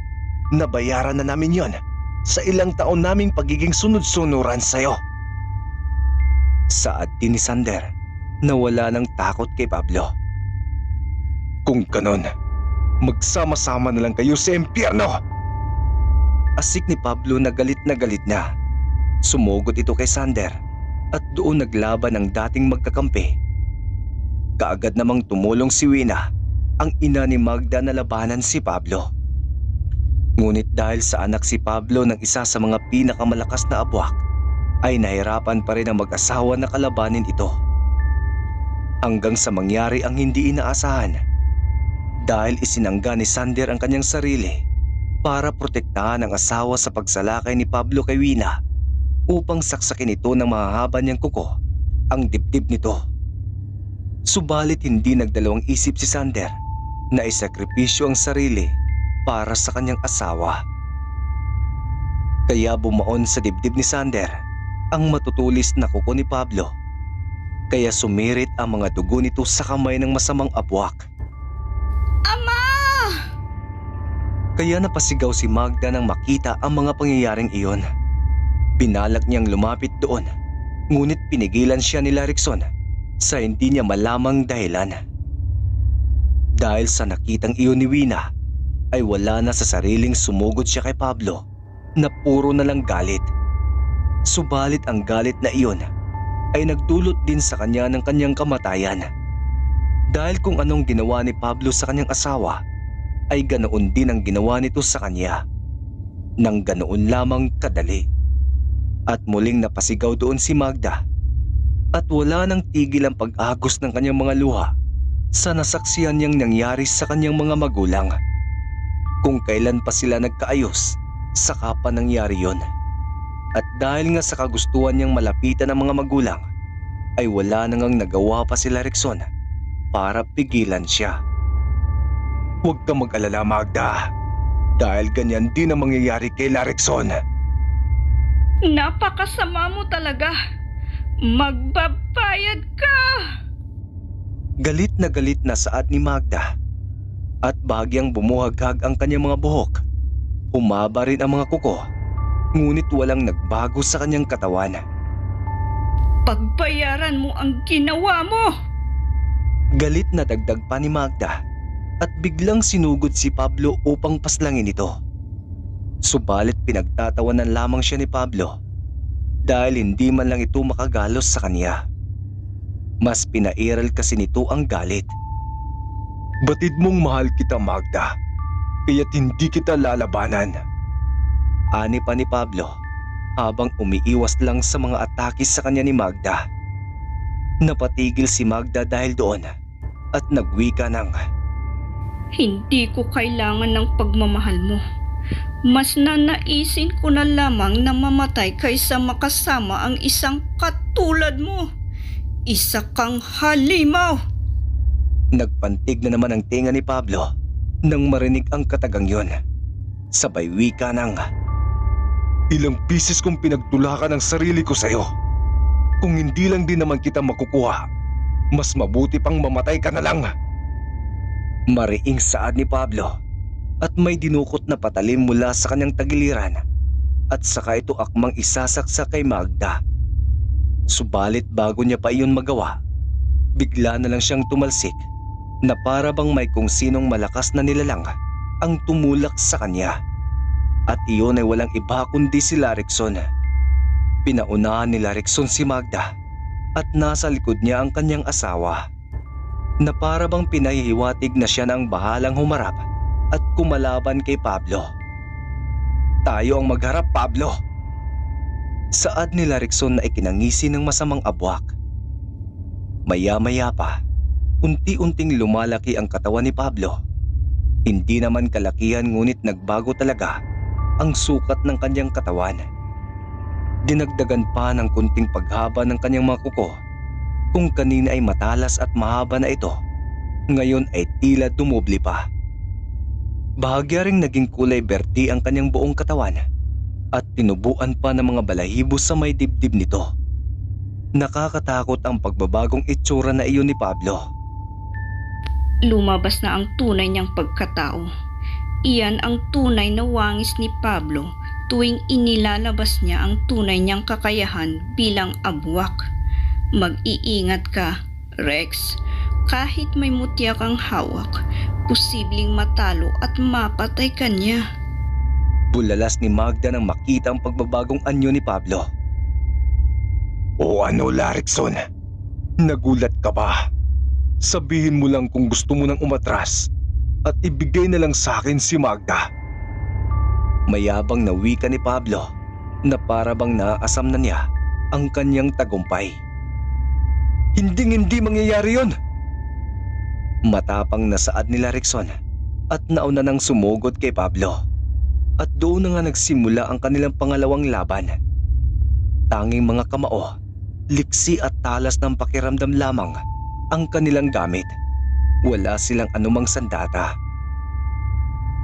nabayaran na namin yon sa ilang taon naming pagiging sunod-sunuran sa'yo. Saad din ni Sander na wala ng takot kay Pablo. Kung ganon, magsama-sama na lang kayo sa impyerno! Asik ni Pablo na galit na. Sumugod ito kay Sander at doon naglaban ang dating magkakampi. Kaagad namang tumulong si Wina, ang ina ni Magda, na labanan si Pablo. Ngunit dahil sa anak si Pablo ng isa sa mga pinakamalakas na abwak, ay nahirapan pa rin ang mag-asawa na kalabanin ito. Hanggang sa mangyari ang hindi inaasahan, dahil isinangga ni Sander ang kanyang sarili para protektahan ang asawa sa pagsalakay ni Pablo kay Wina upang saksakin ito ng mahahaba niyang kuko ang dibdib nito. Subalit hindi nagdalawang isip si Sander na isakripisyo ang sarili para sa kanyang asawa. Kaya bumaon sa dibdib ni Sander ang matutulis na kuko ni Pablo. Kaya sumirit ang mga dugo nito sa kamay ng masamang abwak. Ama! Kaya napasigaw si Magda nang makita ang mga pangyayaring iyon. Binalak niyang lumapit doon, ngunit pinigilan siya ni Larikson sa hindi niya malamang dahilan. Dahil sa nakitang iyon ni Wina, ay wala na sa sariling sumugod siya kay Pablo na puro na lang galit. Subalit ang galit na iyon ay nagdulot din sa kanya ng kanyang kamatayan. Dahil kung anong ginawa ni Pablo sa kanyang asawa, ay ganoon din ang ginawa nito sa kanya. Nang ganoon lamang kadali. At muling napasigaw doon si Magda. At wala nang tigil ang pag-agos ng kanyang mga luha sa nasaksihan niyang nangyari sa kanyang mga magulang. Kung kailan pa sila nagkaayos, saka pa nangyari yon. At dahil nga sa kagustuhan niyang malapitan ang mga magulang, ay wala nang nagawa pa sila Rickson para pigilan siya. Huwag kang mag-alala, Magda. Dahil ganyan din ang mangyayari kay Rickson. Napakasama mo talaga. Magbabayad ka! Galit na saad ni Magda. At bahagyang bumuhaghag ang kanyang mga buhok. Humaba rin ang mga kuko, ngunit walang nagbago sa kanyang katawan. Pagbayaran mo ang ginawa mo! Galit na dagdag pa ni Magda at biglang sinugod si Pablo upang paslangin ito. Subalit pinagtatawanan lamang siya ni Pablo dahil hindi man lang ito makagalos sa kanya. Mas pinairal kasi nito ang galit. Batid mong mahal kita, Magda, kaya't hindi kita lalabanan. Ani pa ni Pablo habang umiiwas lang sa mga atake sa kanya ni Magda. Napatigil si Magda dahil doon at nagwika ng, Hindi ko kailangan ng pagmamahal mo. Mas nanaisin ko na lamang na mamatay kaysa makasama ang isang katulad mo. Isa kang halimaw! Nagpantig na naman ang tinga ni Pablo nang marinig ang katagang yon. Sabay wika ng, Ilang bisis kong pinagtulakan ang sarili ko sa'yo. Kung hindi lang din naman kita makukuha, mas mabuti pang mamatay ka na lang. mariing saad ni Pablo at may dinukot na patalim mula sa kanyang tagiliran at saka ito akmang isasaksak kay Magda. Subalit bago niya pa iyon magawa, bigla na lang siyang tumalsik na para bang may kung sinong malakas na nilalang ang tumulak sa kanya. At iyon ay walang iba kundi si Rickson. Pinaunahan ni Rickson si Magda at nasa likod niya ang kanyang asawa na para bang pinahihiwatig na siya na ang bahalang humarap at kumalaban kay Pablo. Tayo ang magharap, Pablo! Saad ni Rickson na ikinangisi ng masamang abwak. Maya-maya pa, unti-unting lumalaki ang katawan ni Pablo. Hindi naman kalakihan ngunit nagbago talaga ang sukat ng kanyang katawan. Dinagdagan pa ng kunting paghaba ng kanyang mga kuko. Kung kanina ay matalas at mahaba na ito, ngayon ay tila dumubli pa. Bahagya ring naging kulay berti ang kanyang buong katawan at tinubuan pa ng mga balahibo sa may dibdib nito. Nakakatakot ang pagbabagong itsura na iyon ni Pablo. Lumabas na ang tunay niyang pagkatao. Iyan ang tunay na wangis ni Pablo tuwing inilalabas niya ang tunay niyang kakayahan bilang abwak. Mag-iingat ka, Rex. Kahit may mutya kang hawak, posibleng matalo at mapatay ka niya. Bulalas ni Magda nang makita ang pagbabagong anyo ni Pablo. O ano, Rickson? Nagulat ka ba? Sabihin mo lang kung gusto mo nang umatras at ibigay na lang sa akin si Magda. Mayabang na wika ni Pablo na para bang naaasam na niya ang kanyang tagumpay. Hindi mangyayari yon. Matapang na saad ni Rickson at nauna nang sumugod kay Pablo. At doon na nga nagsimula ang kanilang pangalawang laban. Tanging mga kamao, liksi at talas ng pakiramdam lamang ang kanilang gamit. Wala silang anumang sandata.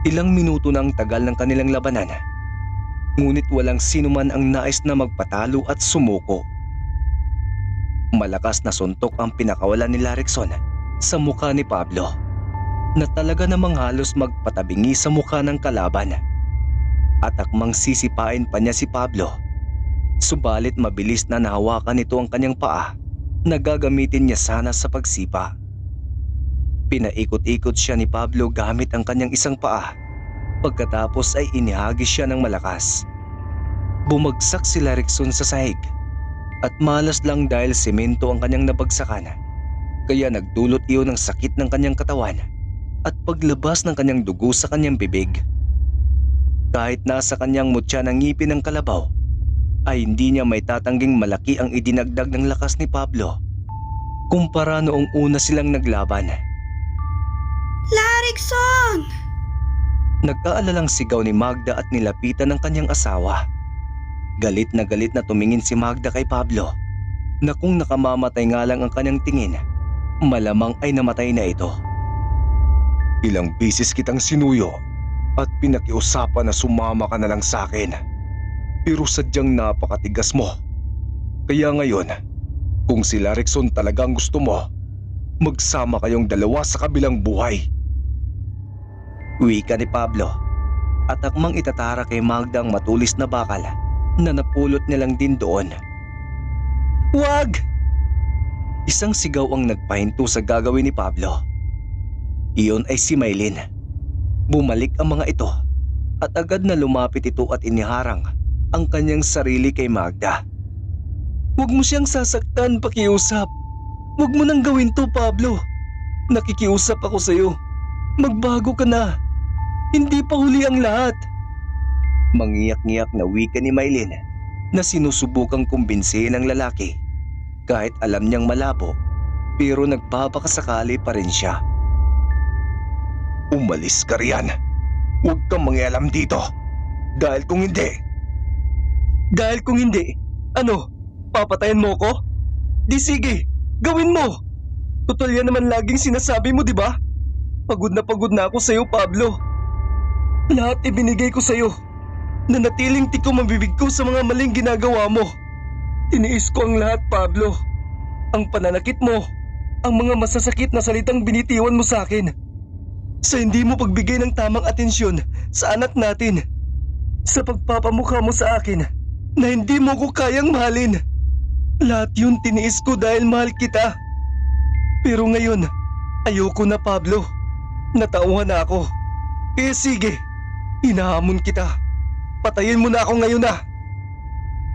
Ilang minuto na ang tagal ng kanilang labanan. Ngunit walang sinuman ang nais na magpatalo at sumuko. Malakas na suntok ang pinakawalan ni Rickson sa mukha ni Pablo na talaga namang halos magpatabingi sa mukha ng kalaban. At akmang sisipain pa niya si Pablo. Subalit mabilis na nahawakan nito ang kanyang paa na gagamitin niya sana sa pagsipa. Pinaikot-ikot siya ni Pablo gamit ang kanyang isang paa. Pagkatapos ay inihagis siya ng malakas. Bumagsak si Rickson sa sahig at malas lang dahil semento ang kanyang nabagsakan. Kaya nagdulot iyon ng sakit ng kanyang katawan at paglabas ng kanyang dugo sa kanyang bibig. Kahit nasa kanyang mutya ng ngipin ng kalabaw, ay hindi niya may tatangging malaki ang idinagdag ng lakas ni Pablo kumpara noong una silang naglaban. Larikson! Nagkaalalang sigaw ni Magda at nilapitan ng kanyang asawa. Galit na tumingin si Magda kay Pablo na kung nakamamatay nga lang ang kanyang tingin, malamang ay namatay na ito. Ilang bisis kitang sinuyo at pinakiusapan na sumama ka na lang sa akin. Pero sadyang napakatigas mo. Kaya ngayon, kung si Larikson talagang gusto mo, magsama kayong dalawa sa kabilang buhay. Wika ni Pablo at akmang itatara kay Magda ang matulis na bakal na napulot niya lang din doon. Wag! Isang sigaw ang nagpahinto sa gagawin ni Pablo. Iyon ay si Maylin. Bumalik ang mga ito at agad na lumapit ito at iniharang ang kanyang sarili kay Magda. Huwag mo siyang sasaktan, pakiusap. Huwag mo nang gawin to, Pablo. Nakikiusap ako sa'yo. Magbago ka na. Hindi pa huli ang lahat. Mangiyak-ngiyak na wika ni Maylin na sinusubukang kumbinsihin ang lalaki kahit alam niyang malabo pero nagpapakasakali pa rin siya. Umalis ka riyan. Huwag kang mangialam dito. Dahil kung hindi, ano? Papatayin mo ko? Di sige, gawin mo. Total yan naman laging sinasabi mo, di ba? Pagod na ako sa'yo, Pablo. Lahat ibinigay ko sa'yo. Nanatiling tiko mabibig ko sa mga maling ginagawa mo. Tiniis ko ang lahat, Pablo. Ang pananakit mo, ang mga masasakit na salitang binitiwan mo sa akin. Sa hindi mo pagbigay ng tamang atensyon sa anak natin. Sa pagpapamukha mo sa akin na hindi mo ko kayang mahalin. Lahat yun tiniis ko dahil mahal kita. Pero ngayon, ayoko na, Pablo. Natauhan na ako. Sige, hinahamon kita. Patayin mo na ako ngayon na.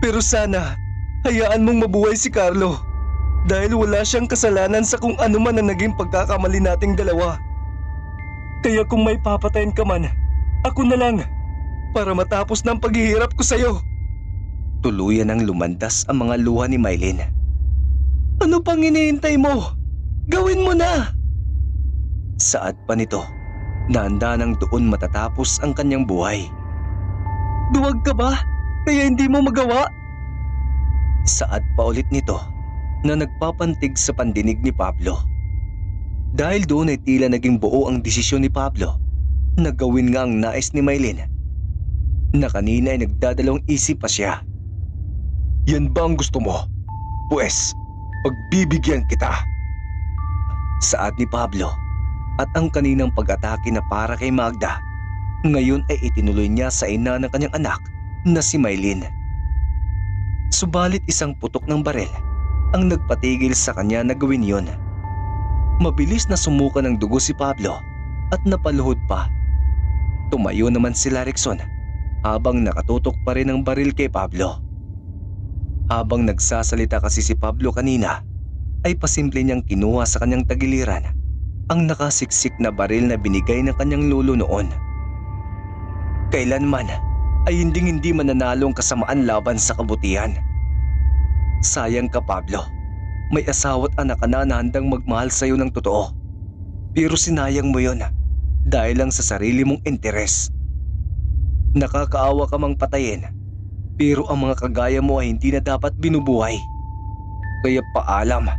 Pero sana, hayaan mong mabuhay si Carlo. Dahil wala siyang kasalanan sa kung ano man ang naging pagkakamali nating dalawa. Kaya kung may papatayin ka man, ako na lang. Para matapos ng paghihirap ko sa'yo. Tuluyan ang lumandas ang mga luha ni Maylin. Ano pang hinihintay mo? Gawin mo na! Saad pa nito, nahanda nang doon matatapos ang kanyang buhay. Duwag ka ba? Kaya hindi mo magawa? Saad pa ulit nito na nagpapantig sa pandinig ni Pablo. Dahil doon ay tila naging buo ang desisyon ni Pablo na gawin nga ang nais ni Maylin. Na kanina ay nagdadalawang isip pa siya. yan ba ang gusto mo? Pues, pagbibigyan kita. Saad ni Pablo at ang kaninang pag-atake na para kay Magda, ngayon ay itinuloy niya sa ina ng kanyang anak na si Maylin. Subalit isang putok ng barel ang nagpatigil sa kanya na gawin yon. Mabilis na sumuka ng dugo si Pablo at napaluhod pa. Tumayo naman si Larikson habang nakatutok pa rin ang baril kay Pablo. Habang nagsasalita kasi si Pablo kanina, ay pasimple niyang kinuha sa kanyang tagiliran ang nakasiksik na baril na binigay ng kanyang lolo noon. Kailanman ay hindi mananalo ang kasamaan laban sa kabutihan. Sayang ka, Pablo. May asawa't anak ka na handang magmahal sa iyo ng totoo. Pero sinayang mo yon dahil lang sa sarili mong interes. Nakakaawa ka mang patayin, pero ang mga kagaya mo ay hindi na dapat binubuhay. Kaya paalam.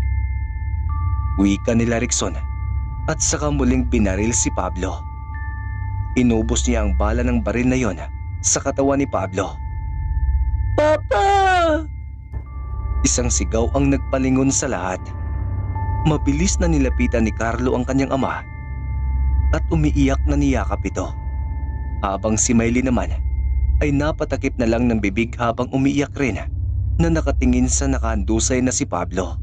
Wika ni Larikson at saka muling binaril si Pablo. Inubos niya ang bala ng baril na yon sa katawan ni Pablo. Papa! Isang sigaw ang nagpalingon sa lahat. Mabilis na nilapitan ni Carlo ang kanyang ama at umiiyak na niyakap ito. Habang si Maylin naman ay napatakip na lang ng bibig habang umiiyak rin na nakatingin sa nakahandusay na si Pablo.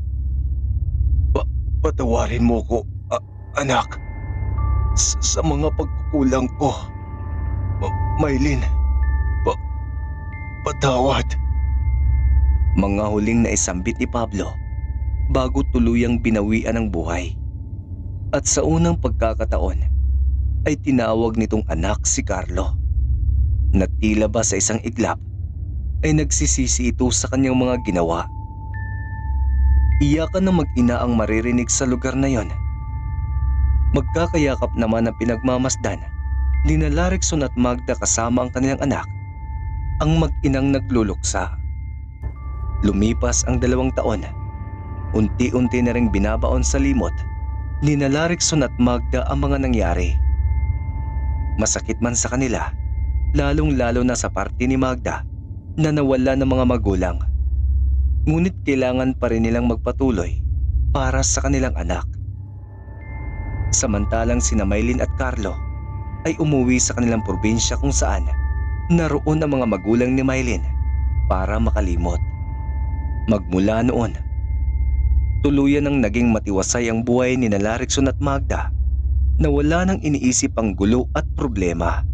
Patawarin mo ko, anak. Sa mga pagkukulang ko. Maylin, patawad. Mga huling na isambit ni Pablo bago tuluyang binawian ang buhay. At sa unang pagkakataon ay tinawag nitong anak si Carlo. na tila ba sa isang iglap ay nagsisisi ito sa kanyang mga ginawa. Iyakan ng mag-ina ang maririnig sa lugar na yon. Magkakayakap naman ang pinagmamasdan ni Larikson at Magda kasama ang kanilang anak, ang mag-inang nagluluksa. Lumipas ang 2 taon. Unti-unti na ring binabaon sa limot ni Larikson at Magda ang mga nangyari. Masakit man sa kanila, lalong-lalo na sa parte ni Magda na nawala ng mga magulang. Ngunit kailangan pa rin nilang magpatuloy para sa kanilang anak. Samantalang sina Maylin at Carlo ay umuwi sa kanilang probinsya kung saan naroon ang mga magulang ni Maylin para makalimot. Magmula noon, tuluyan ang naging matiwasay ang buhay ni Larikson at Magda na wala nang iniisip ang gulo at problema.